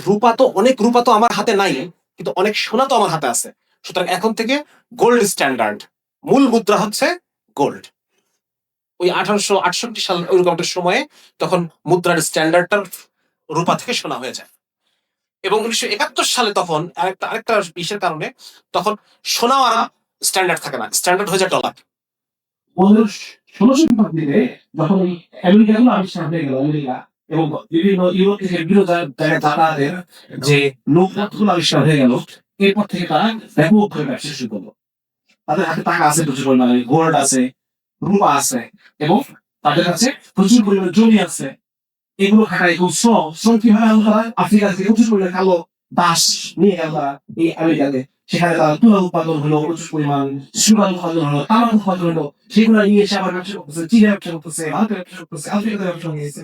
অনেক রূপা তো আমার হাতে নাই, কিন্তু অনেক সোনা তো আমার হাতে আছে। সুতরাং এখন থেকে গোল্ড স্ট্যান্ডার্ড, মূল মুদ্রা হচ্ছে গোল্ড। ওই 1868 সাল ওইরকম একটা সময়ে তখন মুদ্রার স্ট্যান্ডার্ডটা রূপা থেকে সোনা হয়ে যায়। এবং 1971 সালে তখন আরেকটা বিষয়ের কারণে তখন সোনা আর স্ট্যান্ডার্ড থাকে না, স্ট্যান্ডার্ড হয়ে যায় ডলার। 16শ শতাব্দীতে যখন এই আমেরিকাগুলো আবিষ্কার হয়ে গেল, আমেরিকা এবং বিভিন্ন ইউরোপ থেকে বিভিন্ন জায়গায় তাদের যে নৌপথগুলো আবিষ্কার হয়ে গেল, এরপর থেকে তারা ব্যাপকভাবে ব্যবসা শুরু করলো। তাদের হাতে টাকা আছে প্রচুর পরিমাণে, গোল্ড আছে, রূপা আছে, এবং তাদের কাছে প্রচুর পরিমাণে জমি আছে। এগুলো খাটায় এবং শ্রম কিভাবে আনলো তারা? আফ্রিকা থেকে প্রচুর পরিমাণে কালো দাস নিয়ে গেল তারা এই আমেরিকাতে। সেখানে তারা তুলা উৎপাদন হলো, প্রচুর পরিমাণ সুগার উৎপাদন হলো, তামাক উৎপাদন হলো। সেগুলো নিয়ে এসে আবার ব্যবসা করতেছে, চীনে ব্যবসা করতেছে, ভারতের ব্যবসা করতেছে, আফ্রিকাতে ব্যবসা নিয়েছে।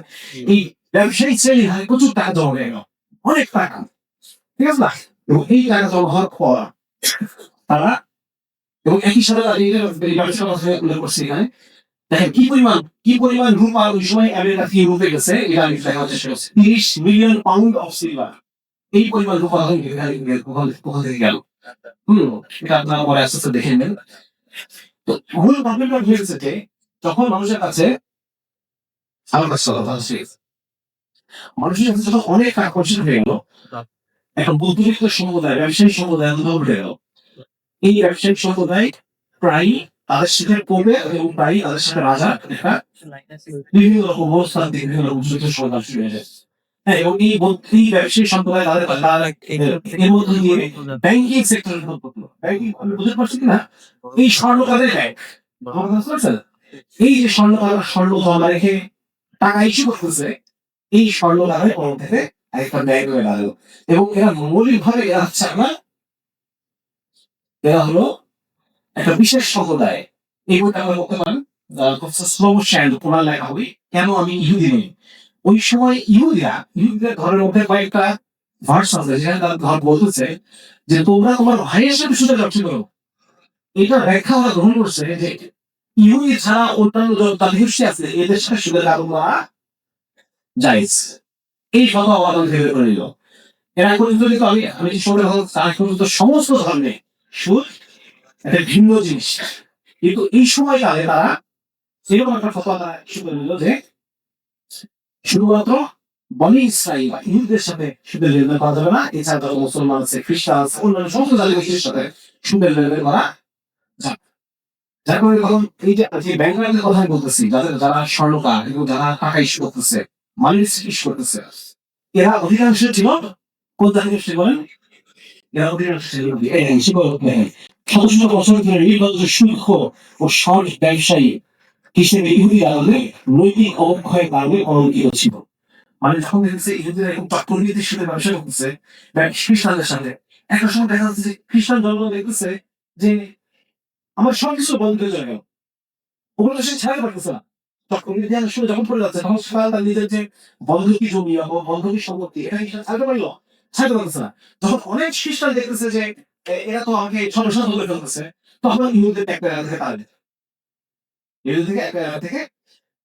এই ব্যবসায়ী শ্রেণী হাতে প্রচুর টাকা জমা হয়ে গেল, অনেক টাকা। ঠিক আছে না? এবং এই টাকা জমা হওয়ার পর তারা, এবং একই সাথে ব্যবসা উল্লেখ করছে এখানে, দেখেন কি পরিমাণ রূপা ওই সময় আমেরিকা থেকে ইউরোপে গেছে, এটা আমি দেখার চেষ্টা করছি। 30 মিলিয়ন পাউন্ড অফ সিলভার, এই পরিমাণ রূপা কোথা থেকে গেল। এটা আপনারা পরে আস্তে আস্তে দেখে নেবেন। তো মূল প্রবলেমটা হয়েছে যে যখন মানুষের কাছে মানুষের কাছে যখন অনেক টাকা খরচ হয়ে গেল, এখন বুদ্ধিযুক্ত সম্প্রদায়, ব্যবসায়িক সম্প্রদায় উঠে গেল। এই ব্যবসায়িক সম্প্রদায় প্রায় তাদের সাথে কমে এবং প্রায় তাদের সাথে রাজা একটা বিভিন্ন রকম অবস্থান থেকে বিভিন্ন রকম যুদ্ধ সমাধান শুরু হয়ে যায়। হ্যাঁ, এবং এই ব্যবসায়িক সম্প্রদায় এর মধ্যে দিয়ে ব্যাংকিং সেক্টর, ব্যাংকিং আমি বুঝতে পারছি কিনা, এই স্বর্ণ কাদের দেয়, এই যে স্বর্ণ জমা রেখে টাকা ইস্যু করতেছে, এই স্বর্ণ দ্বারা থেকে একটা ব্যাংক হয়ে দাঁড়ালো। এবং এরা মৌলিক ভাবে এরা চায় না, এরা হলো একটা বিশেষ সম্প্রদায়। এই বইটা আমরা বলতে পারেন তোমার লেখা হবে কেন আমি ইহুদি নই। ওই সময় ইহুদিদের ঘরের মধ্যে কয়েকটা ভার্স আছে যেখানে তার ঘর বলতেছে যে তোমরা তোমার ভাইয়ের সাথে শুধু ব্যবসা করো। এটা ব্যাখ্যা ওরা গ্রহণ করছে যে ইহুদি ছাড়া অন্যান্য তাদের হিস্ট্রি আছে, এদের সাথে সুদের আরোপ করা জায়েজ। এই কথা অবাধন থেকে করে নিল। এরা পর্যন্ত কিন্তু আমি সমস্ত ধর্মে সুদ একটা ভিন্ন জিনিস, কিন্তু এই সময়কালে তারা এরকম একটা ফতোয়া তারা ইস্যু করে নিল যে শুধুমাত্র বনি ইসরাইল বা ইহুদিদের সাথে সুদের লেনদেন করা যাবে না, এছাড়া যত মুসলমান আছে, খ্রিস্টান আছে, অন্যান্য সমস্ত জাতিগোষ্ঠীর সাথে সুদের লেনদেন করা যাবে। যার কারণে তখন এই যে ব্যাংকের কথা বলতেছি, যারা স্বর্ণকার এবং যারা টাকা ইস্যু করতেছে, মানি ইস্যু করতেছে, এরা অধিকাংশ ছিল কোন জাতিগোষ্ঠী বলেন? এরা অধিকাংশ ছিল শত শত বছর ধরে নির্বাচিত শুল্ক ও সৎ ব্যবসায়ী হিসেবে ইহুদিরা নৈতিক অবক্ষয়ের কারণে অলঙ্কিত ছিল। মানে যখন দেখতেছে ইহুদিরা এরকম দুর্নীতির সাথে ব্যবসা করতেছে খ্রিস্টানদের সাথে, একটা সময় দেখা যাচ্ছে যে খ্রিস্টান জনগণ দেখতেছে যে আমার সবকিছু বন্ধ হয়ে যাবে, ওগুলো সে ছাড়তে পারতেছে না। যখন পড়ে যাচ্ছে তখন তার নিজের যে বন্ধকি জমি বা বন্ধকি সম্পত্তি, এটা ছাড়তে পারলো, ছাড়তে পারতেছে না। যখন অনেক খ্রিস্টান দেখতেছে যে এরা তো আমাকে সমস্যা করে ফেলতেছে, তখন ইহুদের একটা এলাকা থেকে তাড়া দিতে, ইহুদি থেকে একটা এলাকা থেকে,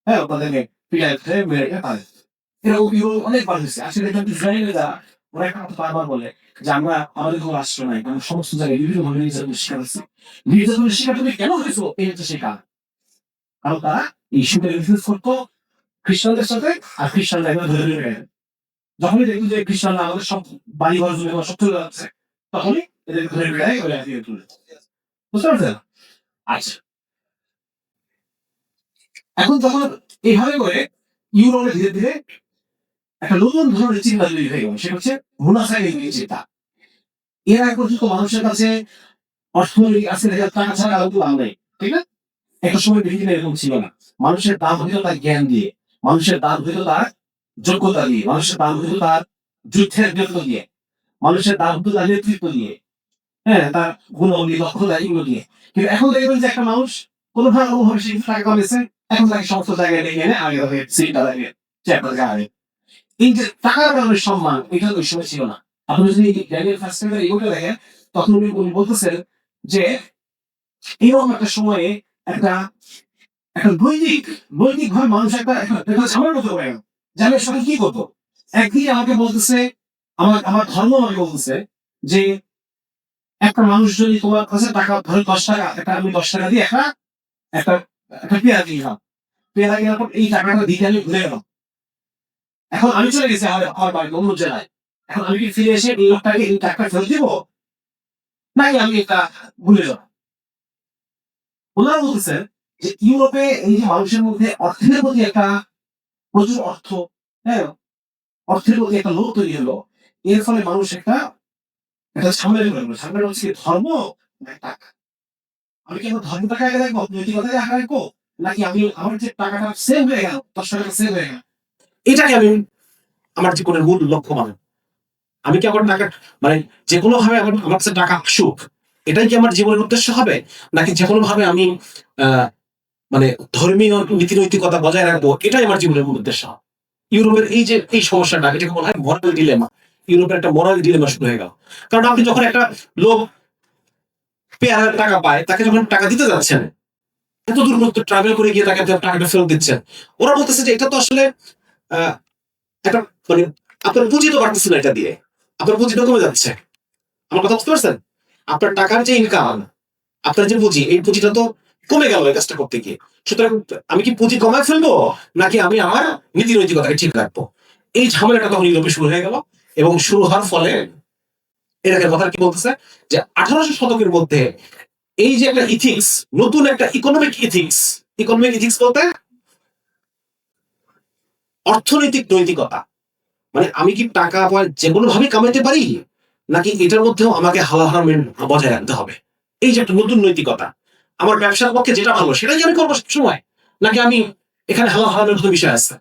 হ্যাঁ, তাদেরকে পিটায় মেরে তাড়া দিতে। এরকম অনেক বার হয়েছে। আসলে ইসরায়েলিরা ওরা একটা কথা বারবার বলে যে আমরা আমাদের কোনো রাষ্ট্র নাই, আমরা সমস্ত জায়গায় বিভিন্ন ধরনের নির্যাতনের শিকার হচ্ছি। নির্যাতনের শিকার তুমি কেন হয়েছো? এই হচ্ছে সেই কারণ। কারণ তারা এই সুদে রিফিউজ করতো খ্রিস্টানদের সাথে, আর খ্রিস্টানরা এগুলো ধরে ধরে গেছে। যখনই দেখুন যে খ্রিস্টানরা আমাদের সব বাড়ি ঘর জমি সব চলে যাচ্ছে, তখনই এদের ধরে বেড়ায় ওরা তুলে। বুঝতে পারছেন? আচ্ছা, এখন যখন এইভাবে করে ইউরোপে ধীরে ধীরে একটা নতুন ধরনের চিন্তা তৈরি হয়ে গেল, সেটা হচ্ছে মুনাফাই চিন্তা। এর আগে পর্যন্ত মানুষের কাছে অর্থনৈতিক আছে টাকা ছাড়া আর লাভ নেই, ঠিক না? একটা সময় পৃথিবীতে এরকম ছিল না। মানুষের দাম হইত তার জ্ঞান দিয়ে, মানুষের দাম হইত তার যোগ্যতা দিয়ে, মানুষের দাম হইত তার যুদ্ধের বীরত্ব দিয়ে, মানুষের দাম হইত তার নেতৃত্ব দিয়ে, হ্যাঁ, তার গুণাবলী দক্ষতা এগুলো দিয়ে। কিন্তু এখন দেখবেন যে একটা মানুষ কোনোভাবে কোনোভাবে সে টাকা কামাইছে, এখন তাকে সমস্ত জায়গায় ডেকে এনে আগে হয়ে সিটটা লাগে চেয়ারটা গাড়ি। এই যে টাকার কারণে সম্মান, এটা ওই সময় ছিল না। আপনি যদি ড্যানিয়েল ফার্স্টের এগুলো দেখেন, তখন উনি বলতেছেন যে এরকম একটা সময়ে একটা একটা দৈনিক ভাবে মানুষ একটা ঝামেলা করতে পারে না যে আমি আসলে কি করবো। একদিকে আমাকে বলতেছে, আমার ধর্ম আমাকে বলতেছে যে একটা মানুষ যদি তোমার কাছে টাকা ধরে 10 টাকা, একটা আমি 10 টাকা দিয়ে একটা একটা একটা পেয়ারা কিনলাম, পেয়ারা কেনার পর এই টাকাটা দিতে আমি ভুলে গেলাম। এখন আমি চলে গেছি আমার বাড়ি অন্য জেলায়। এখন আমি কি ফিরে এসে এই লোকটাকে এই টাকা ফেরত দিব, নাকি আমি এটা ভুলে যাবো? ওনারা বলতেছেন যে ইউরোপে এই যে মানুষের মধ্যে অর্থের প্রতি একটা প্রচুর অর্থ, হ্যাঁ, অর্থের প্রতি একটা লোভ তৈরি হলো। এর ফলে মানুষ একটা ঝামেলা চলে গেলো। ঝামেলা হচ্ছে কি, ধর্ম না টাকা। আমি কি আমার ধর্মটাকে আগে রাখবো, নৈতিকতাকে আগে রাখবো, নাকি আমি আমার যে টাকাটা সেভ হয়ে গেল, 10 টাকা সেভ হয়ে গেল, এটাকে আমি আমার জীবনের মূল লক্ষ্য মানে আমি কি আমার টাকা মানে যে কোনো ভাবে আমার কাছে টাকা আসুক, এটাই কি আমার জীবনের উদ্দেশ্য হবে, নাকি যে কোনো ভাবে আমি আহ মানে ধর্মীয় নীতি নৈতিকতা বজায় রাখবো, এটাই আমার জীবনের মূল উদ্দেশ্য। ইউরোপের এই যে এই সমস্যাটা, এটাকে বলা হয় মরাল ডিলেমা। ইউরোপের একটা মরাল ডিলেমা শুরু হয়ে গেল। কারণ আপনি যখন একটা লোক পেয়ার টাকা পায়, তাকে যখন টাকা দিতে যাচ্ছেন, এত দূর ট্রাভেল করে গিয়ে তাকে টাকাটা ফেরত দিচ্ছেন, ওরা বলতেছে যে এটা তো আসলে আহ একটা মানে আপনার পুঁজি তো বাড়তেছে না, এটা দিয়ে আপনার পুঁজিটা কমে যাচ্ছে। আমার কথা বুঝতে পারছেন? আপনার টাকার যে ইনকাম, আপনার যে পুঁজি, এই পুঁজিটা তো কমে গেল এই কাজটা করতে গিয়ে। সুতরাং আমি কি পুঁজি কমায় ফেলবো, নাকি আমি আমার নীতি নৈতিকতাকে ঠিক রাখবো? এই ঝামেলাটা তখন ইউরোপে শুরু হয়ে গেল। এবং শুরু হওয়ার ফলে এটাকে কথা কি বলতেছে যে 1800 শতকের মধ্যে এই যে একটা ইথিক্স, নতুন একটা ইকোনমিক ইথিক্স বলতে অর্থনৈতিক নৈতিকতা, মানে আমি কি টাকা যে কোনো ভাবে কামাইতে পারি, নাকি এটার মধ্যেও আমাকে হালাল হারাম বজায় রাখতে হবে। এই যে একটা নতুন নৈতিকতা, আমার ব্যবসার পক্ষে যেটা ভালো সেটাই আমি করবো সবসময়, নাকি আমি এখানে হালাল হারামের কোনো বিষয় আছে।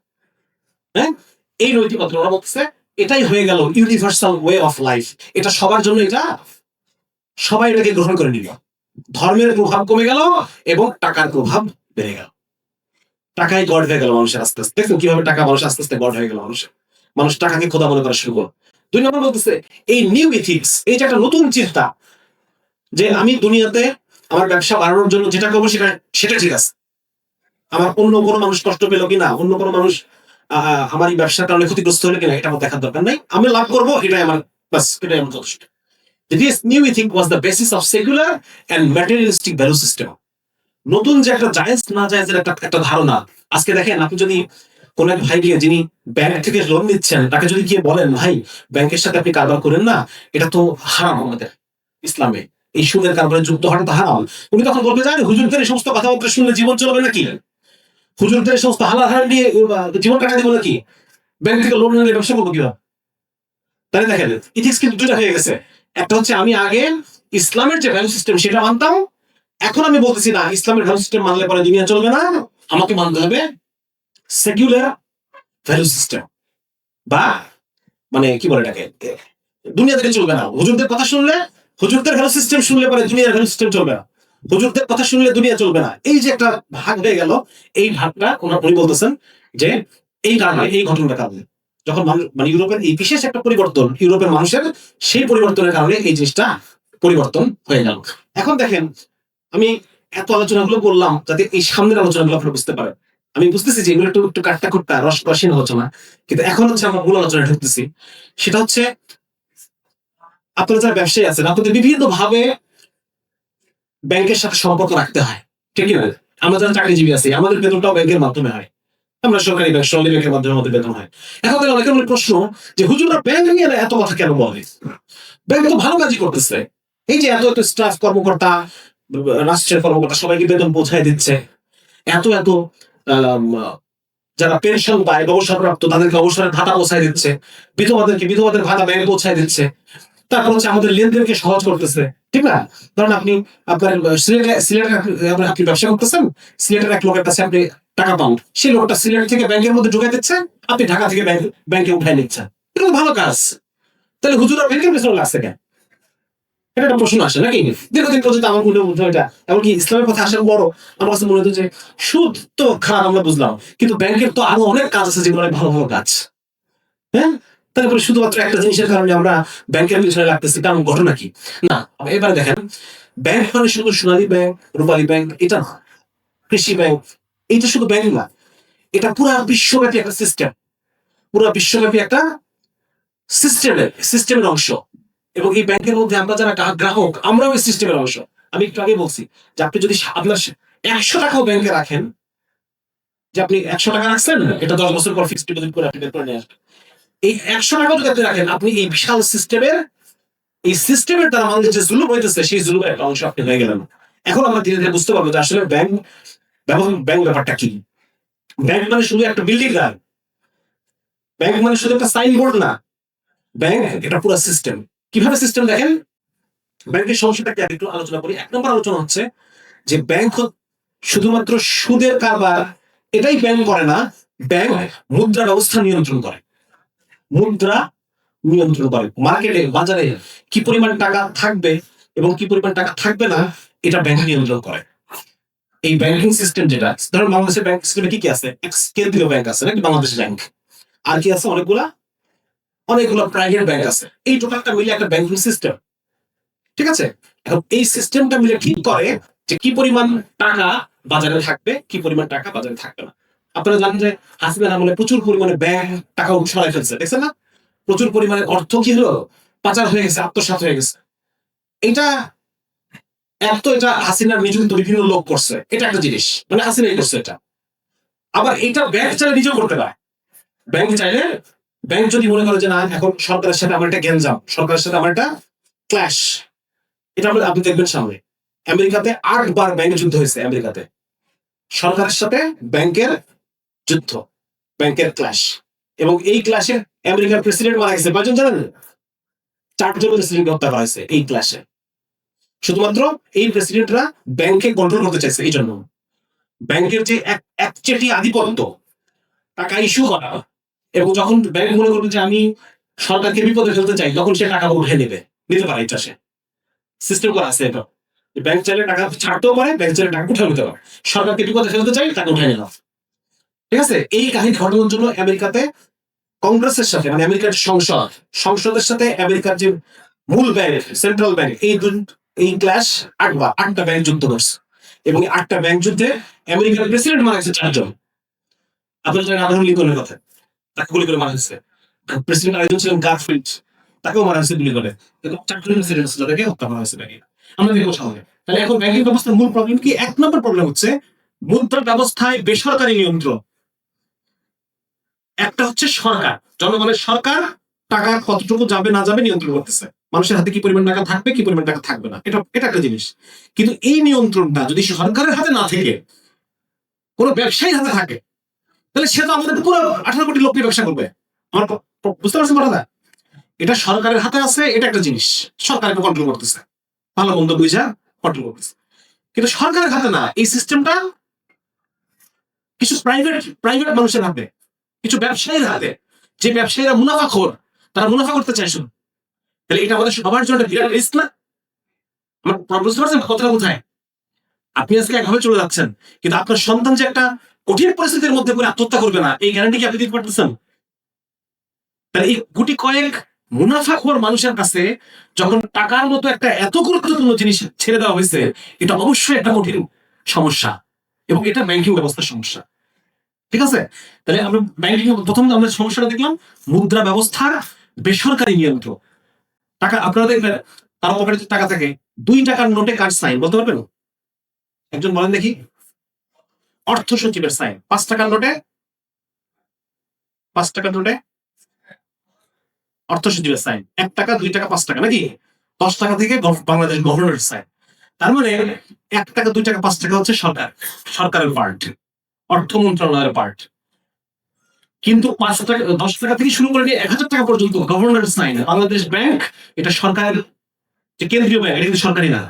হ্যাঁ, এই নৈতিকতা ওরা বলতেছে এটাই হয়ে গেল ইউনিভার্সাল ওয়ে অফ লাইফ। এটা সবার জন্য, এটা সবাই এটাকে গ্রহণ করে নিল। ধর্মের প্রভাব কমে গেল এবং টাকার প্রভাব বেড়ে গেল। টাকাই গড হয়ে গেল মানুষের আস্তে আস্তে। দেখুন কিভাবে টাকা মানুষ আস্তে আস্তে গড হয়ে গেল মানুষের। মানুষ টাকাকে খোদা মনে করা শুরু করলো। 2 নম্বর বলতেছে এই নিউ ইথিক্স, এই যে একটা নতুন চিন্তা যে আমি দুনিয়াতে আমার ব্যবসা বাড়ানোর জন্য যেটা করবো সেটা ঠিক আছে। আমার অন্য কোনো মানুষ কষ্ট পেলো কিনা, অন্য কোনো মানুষ আমার এই ব্যবসার কারণে ক্ষতিগ্রস্ত হলো কিনা, এটা আমার দেখার দরকার নাই। আমি লাভ করবো, এটাই আমার বাস, এটাই আমার যথেষ্ট। This new ethic was the basis of secular and materialistic value system. নতুন যে একটা জায়েজ না জায়েজের একটা ধারণা। আজকে দেখেন, আপনি যদি কোন এক ভাইকে, যিনি ব্যাংক থেকে লোন নিচ্ছেন, তাকে যদি গিয়ে বলেন ভাই ব্যাংকের সাথে আপনি কারবার করেন না, এটা তো হারাম আমাদের ইসলামে, এই সুদের কারবারে যুক্ত হওয়াটা তো হারাম, উনি তখন বলবে জানেন হুজুরদের এই সমস্ত কথাবার্তা শুনলে জীবন চলবে নাকি, হুজুরদের এই সমস্ত হালাল হারাম নিয়ে জীবন কাটা দিব নাকি, ব্যাংক থেকে লোন নিলে ব্যবসা করবো কিভাবে। তাই দেখেন ইথিক্স কিন্তু দুইটা হয়ে গেছে। একটা হচ্ছে আমি আগে ইসলামের যে ভ্যালু সিস্টেম সেটা মানতাম, এখন আমি বলতেছি না, ইসলামের ভ্যালু সিস্টেম মানলে পরে দুনিয়া চলবে না, আমাকে মানতে হবে সেকুলার ভ্যালু সিস্টেম, বা মানে কি বলে এটাকে, দুনিয়া থেকে চলবে না। হুজুরদের কথা শুনলে, হুজুরদের ভ্যালু সিস্টেম শুনলে পরে দুনিয়ার ভ্যালু সিস্টেম চলবে না, হুজুরদের কথা শুনলে দুনিয়া চলবে না। এই যে একটা ভাগ হয়ে গেল, এই ভাগটা উনি বলতেছেন যে এই কারণে, এই ঘটনার কারণে যখন মানুষ মানে ইউরোপের এই বিশেষ একটা পরিবর্তন, ইউরোপের মানুষের সেই পরিবর্তনের কারণে এই জিনিসটা পরিবর্তন হয়ে গেল। এখন দেখেন, আমি এত আলোচনাগুলো করলাম যাতে এই সামনের আলোচনাগুলো আপনারা বুঝতে পারেন। আমি বুঝতেছি যে এগুলো একটু একটু কাটটা কুট্টা রসীন আলোচনা, কিন্তু এখন হচ্ছে আমরা মূল আলোচনা ঢুকতেছি। সেটা হচ্ছে আপনারা যারা ব্যবসায়ী আছেন, আপনাদের বিভিন্ন ভাবে ব্যাংকের সাথে সম্পর্ক রাখতে হয়, ঠিক না? আমরা যারা চাকরিজীবী আছি, আমাদের বেতনটাও ব্যাংকের মাধ্যমে হয়। আমরা সরকারি ব্যাংক, সোনালী ব্যাংকের মাধ্যমে আমাদের বেতন হয়। এখন অনেকের মনে প্রশ্ন যে হুজুররা ব্যাংক নিয়ে এত কথা কেন বলে? ব্যাংক তো ভালো কাজই করতেছে। এই যে এত এত স্টাফ, কর্মকর্তা, রাষ্ট্রের কর্মকর্তা সবাইকে বেতন পৌঁছায় দিচ্ছে, এত এত আম, যারা পেনশন পায়, অবসরপ্রাপ্ত, তাদেরকে অবসরের ভাতা পৌঁছায় দিচ্ছে, বিধবাদেরকে বিধবাদের ভাতা ব্যাংকে পৌঁছায় দিচ্ছে। তারপর হচ্ছে আমাদের লেনদেনকে সহজ করতেছে, ঠিক না? ধরেন আপনি আপনার আপনি ব্যবসা করতেছেন, সিলেটের এক লোকের কাছে আপনি টাকা পান, সেই লোকটা সিলেট থেকে ব্যাংকের মধ্যে ঢুকাই দিচ্ছে, আপনি ঢাকা থেকে ব্যাংকে উঠাই নিচ্ছেন। এটা তো ভালো কাজ। তাহলে হুজুরা ব্যাংকের পেছনে লাগছে কেন? এটা একটা প্রশ্ন আসে নাকি? দীর্ঘদিন পর্যন্ত আমার মনে মধ্যে এটা, এমনকি ইসলামের কথা আসার বড় আমার কাছে মনে হতো যে সুদ তো খারাপ, আমরা বুঝলাম, কিন্তু ব্যাংকের তো আরো অনেক কাজ আছে যেগুলো অনেক ভালো ভালো কাজ। হ্যাঁ, তারপরে শুধুমাত্র একটা জিনিসের কারণে আমরা ব্যাংকের পিছনে লাগতেছি, কারণ ঘটনা কি? না, এবারে দেখেন, ব্যাংক মানে শুধু সোনালী ব্যাংক, রূপালী ব্যাংক এটা না। কৃষি ব্যাংক, এইটা শুধু ব্যাংক না, এটা পুরা বিশ্বব্যাপী একটা সিস্টেম, পুরা বিশ্বব্যাপী একটা সিস্টেমের অংশ। এবং এই ব্যাংকের মধ্যে আমরা যারা গ্রাহক, আমরাও এই সিস্টেমের অংশ। আমি একটু আগে বলছি যে আপনি যদি আপনার 100 টাকাও ব্যাংকে রাখেন, যে আপনি 100 টাকা রাখছেন, এটা 10 বছর পর ফিক্সড ডিপোজিট করে আপনি বের করে নিয়ে আসবেন। এই 100 টাকাও যদি আপনি রাখেন, আপনি এই বিশাল সিস্টেমের দ্বারা আমাদের যে জুলুম হইতেছে, সেই জুলুমের একটা অংশ আপনি হয়ে গেলেন। এখন আমরা ধীরে ধীরে বুঝতে পারবো যে আসলে ব্যাংক ব্যাপারটা কি। ব্যাংক মানে শুধু একটা বিল্ডিং না, ব্যাংক মানে শুধু একটা সাইনবোর্ড না, ব্যাংক এটা পুরো সিস্টেম। কিভাবে সিস্টেম দেখেন, ব্যাংকের সমস্যাটাকে একটু আলোচনা করি। 1 নম্বর আলোচনা হচ্ছে যে ব্যাংক শুধুমাত্র সুদের কারবার এটাই ব্যাংক করে না, ব্যাংক মুদ্রা ব্যবস্থা নিয়ন্ত্রণ করে। মুদ্রা নিয়ন্ত্রণ করে, মার্কেটে বাজারে কি পরিমাণ টাকা থাকবে এবং কি পরিমাণ টাকা থাকবে না, এটা ব্যাংক নিয়ন্ত্রণ করে। এই ব্যাংকিং সিস্টেম যেটা, ধরুন বাংলাদেশের ব্যাংক সিস্টেমে কি কি আছে, কেন্দ্রীয় ব্যাংক আছে নাকি বাংলাদেশ ব্যাংক, আর কি আছে অনেকগুলা প্রাইভেট ব্যাংক আছে। এই টোটালটা মিলে একটা ব্যাংকিং সিস্টেম, ঠিক আছে। এখন এই সিস্টেমটা মিলে ঠিক করে যে কি পরিমাণ টাকা বাজারে থাকবে, কি পরিমাণ টাকা বাজারে থাকবে না। আপনারা জানেন যে হাসিনা আমলে প্রচুর পরিমাণে ব্যাংক টাকা সরাই ফেলছে, দেখছেন না? প্রচুর পরিমাণে অর্থ কি হলো, পাচার হয়ে গেছে, আত্মসাৎ হয়ে গেছে। এটা হাসিনার নিযুক্ত বিভিন্ন লোক করছে, এটা একটা জিনিস, মানে হাসিনাই করছে এটা। আবার এটা ব্যাংক চাইলে নিজেও করতে পারে। ব্যাংক যদি মনে করে যে না, এখন সরকারের সাথে আমার একটা গ্যাঞ্জাম, সরকারের সাথে আমার একটা ক্ল্যাশ, এটা আপনি দেখবেন সামনে আমেরিকাতে 8 বার ব্যাংক যুদ্ধ হয়েছে। আমেরিকাতে সরকারের সাথে ব্যাংকের যুদ্ধ, ব্যাংকের ক্ল্যাশ। এবং এই ক্ল্যাশে আমেরিকার প্রেসিডেন্ট মারা গেছে কয়জন জানেন? 4 জন প্রেসিডেন্ট হত্যা করা হয়েছে এই ক্ল্যাশে। শুধুমাত্র এই প্রেসিডেন্টরা ব্যাংকে কন্ট্রোল করতে চাইছে। এই জন্য ব্যাংকের যে একচেটি আধিপত্য, টাকা ইস্যু করা, এবং যখন ব্যাংক মনে করবে যে আমি সরকারকে বিপদে ফেলতে চাই, তখন সে টাকা উঠে নিতে পারে। এটা সে সিস্টেম করা আছে। এটা ব্যাংক চাইলে টাকা ছাড়তেও পারে, ব্যাংক চাইলে টাকা উঠে নিতে পারে। সরকারকে বিপদে ফেলতে চাই, টাকা উঠে নিলাম, ঠিক আছে। এই কাহিনী ঘটানোর জন্য আমেরিকাতে কংগ্রেসের সাথে, মানে আমেরিকার সংসদের সাথে আমেরিকার যে মূল ব্যাংক, সেন্ট্রাল ব্যাংক, এই ক্লাস 8টা ব্যাংক যুদ্ধ করছে। এবং 8টা ব্যাংক যুদ্ধে আমেরিকার প্রেসিডেন্ট মারা গেছে 4 জন। আপনারা জানেন আব্রাহাম লিঙ্কনের কথা, তাকে গুলি করে মারা হয়েছে। প্রেসিডেন্ট আরেকজন ছিলেন গারফিল্ড, তাকেও মারা হয়েছে গুলি করে। 4 জন প্রেসিডেন্ট ছিল, তাকে হত্যা করা হয়েছে ব্যাংকে। আমরা দেখবো সামনে। তাহলে এখন ব্যাংকিং ব্যবস্থার মূল প্রবলেম কি? 1 নম্বর প্রবলেম হচ্ছে মুদ্রা ব্যবস্থায় বেসরকারি নিয়ন্ত্রণ। একটা হচ্ছে সরকার, জনগণের সরকার টাকা কতটুকু যাবে না যাবে নিয়ন্ত্রণ করতেছে, মানুষের হাতে কি পরিমাণ টাকা থাকবে, কি পরিমাণ টাকা থাকবে না, এটা একটা জিনিস। কিন্তু এই নিয়ন্ত্রণটা যদি সরকারের হাতে না থেকে কোনো ব্যবসায়ীর হাতে থাকে, তাহলে সে তো আমাদের পুরো 18 কোটি লোককে ব্যবসা করবে। আমার বুঝতে পারছেন কথাটা? এটা সরকারের হাতে আছে, এটা একটা জিনিস, সরকারকে কন্ট্রোল করতেছে, ভালো মন্দ বুঝা কন্ট্রোল করতেছে। কিন্তু সরকারের হাতে না, এই সিস্টেমটা কিছু প্রাইভেট মানুষের হাতে, কিছু ব্যবসায়ীর হাতে, যে ব্যবসায়ীরা মুনাফাখোর, তারা মুনাফা করতে চায় শুধু। তাহলে এটা আমাদের সবার জন্য বিরাট রিস্ক না? আমার বুঝতে পারছেন কথাটা কোথায়? আপনি আজকে একভাবে চলে যাচ্ছেন, কিন্তু আপনার সন্তান যে একটা কঠিন পরিস্থিতির মধ্যে পড়ে আত্মহত্যা করবে না, এই গ্যারান্টি কি আপনি দিতে পারতেছেন? তাহলে এই গুটি কয়েক মুনাফাখোর মানুষের কাছে যখন টাকার মতো একটা এত গুরুত্বপূর্ণ জিনিস ছেড়ে দেওয়া হয়েছে, এটা অবশ্যই একটা কঠিন সমস্যা, এবং এটা ব্যাংকিং ব্যবস্থার সমস্যা, ঠিক আছে। তাহলে আমরা ব্যাংকিং প্রথম আমরা সমস্যাটা দেখলাম, মুদ্রা ব্যবস্থার বেসরকারি নিয়ন্ত্রণ। টাকা আপনারা দেখবেন তার পকেটে টাকা থাকে, 2 টাকার নোটে কার সাইন বলতে পারবেন? একজন বলেন দেখি। অর্থ সচিবের সাইন। 5 টাকার নোটে অর্থ সচিবের সাইন। 1 টাকা, 2 টাকা, 5 টাকা নাকি? 10 টাকা থেকে বাংলাদেশ গভর্নরের সাইন। তার মানে 1 টাকা, 2 টাকা, 5 টাকা হচ্ছে সরকারের পার্ট, অর্থ মন্ত্রণালয়ের পার্ট। কিন্তু 5 টাকা, 10 টাকা থেকে শুরু করে 1000 টাকা পর্যন্ত গভর্নরের সাইন। বাংলাদেশ ব্যাংক এটা সরকারের যে কেন্দ্রীয় ব্যাংক, এটা কিন্তু সরকারি না,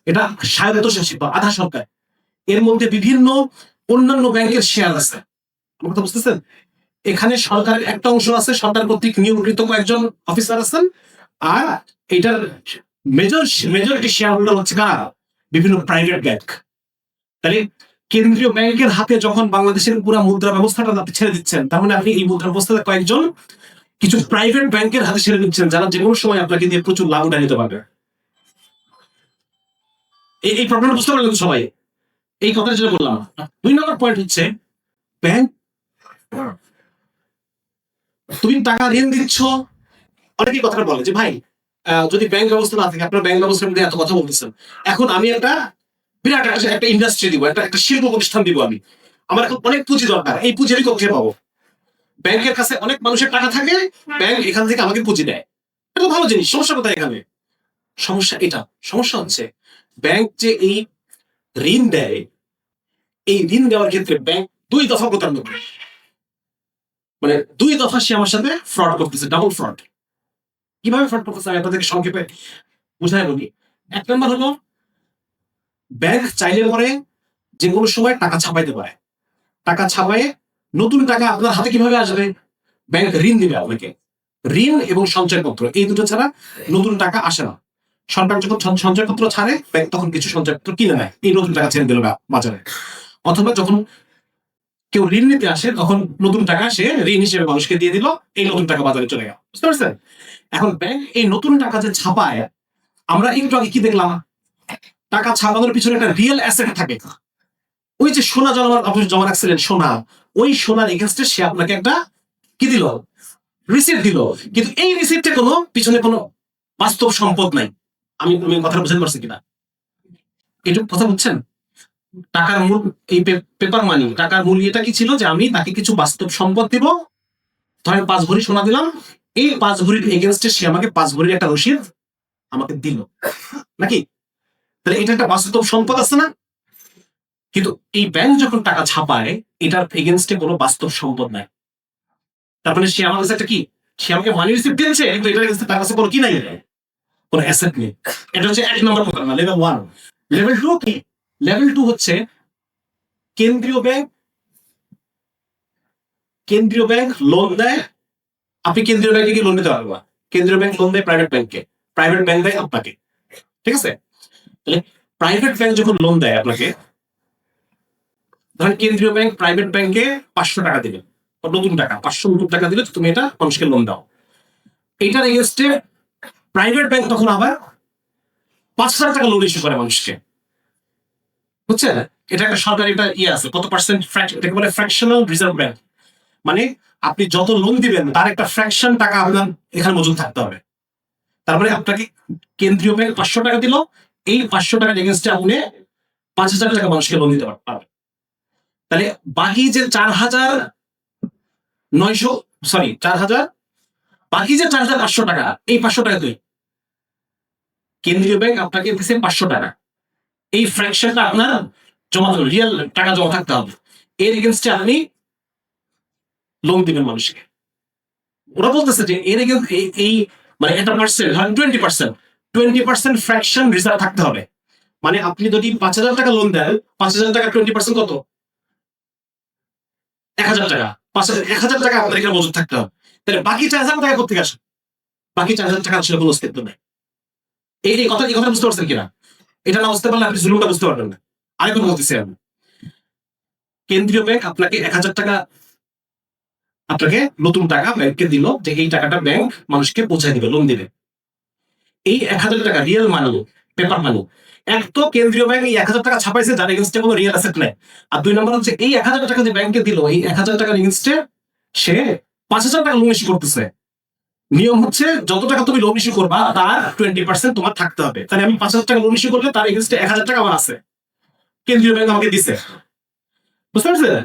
এটা স্বায়ত্তশাসিত, আধা সরকার। এর মধ্যে বিভিন্ন অন্যান্য ব্যাংকের শেয়ার আছে। আমার কথা বুঝতেছেন? এখানে সরকারের একটা অংশ আছে, সরকার কর্তৃক নিয়োগকৃত কয়েকজন অফিসার আছেন, আর এটার মেজরিটি শেয়ার হোল্ডার হচ্ছে কারা? বিভিন্ন প্রাইভেট ব্যাংক। তাহলে কেন্দ্রীয় ব্যাংকের হাতে যখন বাংলাদেশের পুরো মুদ্রা ব্যবস্থাটা আপনি ছেড়ে দিচ্ছেন, তার মানে আপনি এই মুদ্রা ব্যবস্থাটা কয়েকজন কিছু প্রাইভেট ব্যাংকের হাতে ছেড়ে দিচ্ছেন, যারা যে কোনো সময় আপনাকে দিয়ে প্রচুর লাভ উঠায় নিতে পারবে। এই প্রবলেমটা বুঝতে পারলেন সবাই? এই কথা যেটা বললাম। 2 নম্বর পয়েন্ট হচ্ছে ব্যাংক, তুমি টাকা ঋণ দিচ্ছ, অনেকেই কথাটা বলে যে ভাই যদি ব্যাংক ব্যবস্থা না থাকে, আপনার ব্যাংক ব্যবস্থার মধ্যে এত কথা বলতেছেন, এখন আমি একটা বিরাট একটা ইন্ডাস্ট্রি দিব, একটা শিল্প প্রতিষ্ঠান দিব, আমার এখন অনেক পুঁজি দরকার, এই পুঁজি আমি কোথায় পাবো? ব্যাংকের কাছে অনেক মানুষের টাকা থাকে, ব্যাংক এখান থেকে আমাকে পুঁজি দেয়, এটা ভালো জিনিস, সমস্যা কোথায় এখানে? সমস্যা এটা, সমস্যা হচ্ছে ব্যাংক যে এই ঋণ দেয়, এই ঋণ দেওয়ার ক্ষেত্রে ব্যাংক 2 দফা প্রতারণা করে, মানে 2 দফা সে আমার সাথে ফ্রড করতেছে, ডাবল ফ্রড। কিভাবে ফ্রড করতেছে আমি আপনাদেরকে সংক্ষেপে বুঝাই বলি। 1 নম্বর হলো ব্যাংক চাইলে পরে যে কোনো সময় টাকা ছাপাইতে পারে, টাকা ছাপায়ে নতুন টাকা আপনার হাতে কিভাবে আসবে? ব্যাংক ঋণ দিবে আপনাকে, ঋণ এবং সঞ্চয়পত্র এই দুটো ছাড়া নতুন টাকা আসে না। সরকার যখন সঞ্চয়পত্র ছাড়ে, ব্যাংক তখন কিছু সঞ্চয়পত্র কিনে নেয়, এই নতুন টাকা ছেড়ে দিল বাজারে। অথবা যখন কেউ ঋণ নিতে আসে, তখন নতুন টাকা সে ঋণ হিসেবে মানুষকে দিয়ে দিল, এই নতুন টাকা বাজারে চলে গেল। বুঝতে পারছেন? এখন ব্যাংক এই নতুন টাকা যে ছাপায়, আমরা একটু আগে কি দেখলাম? টাকা ছাপানোর পিছনে একটা রিয়েল অ্যাসেট থাকে। ওই যে সোনা আপনি জমা রাখছিলেন, সোনা, ওই সোনার এগেনস্টে সে আপনাকে একটা কি দিল? রিসিপ্ট দিল। কিন্তু এই রিসিপ্টে কোনো পিছনে কোনো বাস্তব সম্পদ নাই। আমি কথা বুঝতে পারছি কিনা? এটুকু কথা বুঝছেন? টাকার মূল, এই পেপার মানি, টাকার মূল এটা কি ছিল? যে আমি তাকে কিছু বাস্তব সম্পদ দিব, ধরেন 5 ভরি সোনা দিলাম, এই 5 ভরির এগেনস্টে সে আমাকে 5 ভরির একটা রসিদ আমাকে দিল, নাকি? তাহলে এটা একটা বাস্তব সম্পদ আছে না? কিন্তু এই ব্যাংক যখন টাকা ছাপায়, এটার এগেনস্টে কোনো বাস্তব সম্পদ নাই। তার মানে সে আমার কাছে একটা কি, সে আমাকে মানি রিসিপ্ট দিয়েছে, কিন্তু এটার এগেনস্টে তার কাছে কোনো কি নাই, কোনো অ্যাসেট নেই। এটা হচ্ছে 1 নম্বর প্রতারণা, লেভেল 1। লেভেল 2 কি? লেভেল 2 হচ্ছে কেন্দ্রীয় ব্যাংক লোন দেয়। আপনি কেন্দ্রীয় ব্যাংকে কি লোন নিতে পারবেন না। কেন্দ্রীয় ব্যাংক লোন দেয় প্রাইভেট ব্যাংককে, প্রাইভেট ব্যাংক দেয় আপনাকে, ঠিক আছে? তাহলে প্রাইভেট ব্যাংক যখন লোন দেয় আপনাকে, ধরেন কেন্দ্রীয় ব্যাংক প্রাইভেট ব্যাংকে 500 টাকা দিবে, নতুন টাকা 500 নতুন টাকা দিলে তুমি এটা মানুষকে লোন দাও। এইটার এগেনস্টে প্রাইভেট ব্যাংক তখন আবার 5,000 টাকা লোন ইস্যু করে মানুষকে, বুঝছেন? এটা একটা সরকারি একটা ইয়ে আছে, কত পার্সেন্ট, এটাকে বলে ফ্র্যাকশনাল রিজার্ভ ব্যাংক। মানে আপনি যত লোন দিবেন তার একটা ফ্র্যাকশন টাকা আপনার এখানে মজুদ থাকতে হবে। তারপরে আপনাকে কেন্দ্রীয় ব্যাংক 500 টাকা দিল, এই 500 টাকার এগেনস্টে আপনি 5,000 টাকা মানুষকে লোন দিতে পারবেন। তাহলে বাকি যে 4,900, সরি 4,000, বাকি যে 4,500 টাকা, এই 500 টাকা তুই কেন্দ্রীয় ব্যাংক আপনাকে দিচ্ছে 500 টাকা, এই ফ্র্যাকশনটা আপনার জমা, রিয়েল টাকা জমা থাকতে হবে, এর এগেনস্টে আপনি লোন দিবেন মানুষকে। ওরা বলতেছে যে এর এই মানে এটা পার্সেন্ট, ধরেন 20% ফ্র্যাকশন রিজার্ভ থাকতে হবে। মানে আপনি যদি 5,000 টাকা লোন দেন, 5,000 টাকা 20% কত? 1,000 টাকা। 1,000 টাকা আপনার এখানে মজুদ থাকতে হবে। তাহলে বাকি 4,000 টাকা কোথেকে আসে? বাকি 4,000 টাকা আসলে কোনো অস্তিত্ব নেই। এই কথা বুঝতে পারছেন কিনা? এটা না বুঝতে পারলে আপনি জুলুমটা বুঝতে পারবেন না। আরেকবার বলতেছি আমি, কেন্দ্রীয় ব্যাংক আপনাকে 1,000 টাকা, আপনাকে নতুন টাকা ব্যাংককে দিল, যে এই টাকাটা ব্যাংক মানুষকে পৌঁছায় দিবে, লোন দিবে। এই 1,000 টাকা রিয়েল মানি, পেপার মানি। এক তো কেন্দ্রীয় ব্যাংক এই 1,000 টাকা ছাপাইছে, যার এগেনস্টে কোনো রিয়েল অ্যাসেট নেই। আর 2 নম্বর হচ্ছে এই 1,000 টাকা যে ব্যাংকে দিল, এই 1,000 টাকার এগেনস্টে সে 5,000 টাকা লোন ইস্যু করতেছে। নিয়ম হচ্ছে যত টাকা তুমি লোন ইস্যু করবা তার 20% তোমার থাকতে হবে। তাহলে আমি 5,000 টাকা লোন ইস্যু করলে তার এগেনস্টে 1,000 টাকা আমার আছে, কেন্দ্রীয় ব্যাংক আমাকে দিছে। বুঝতে পারছেন?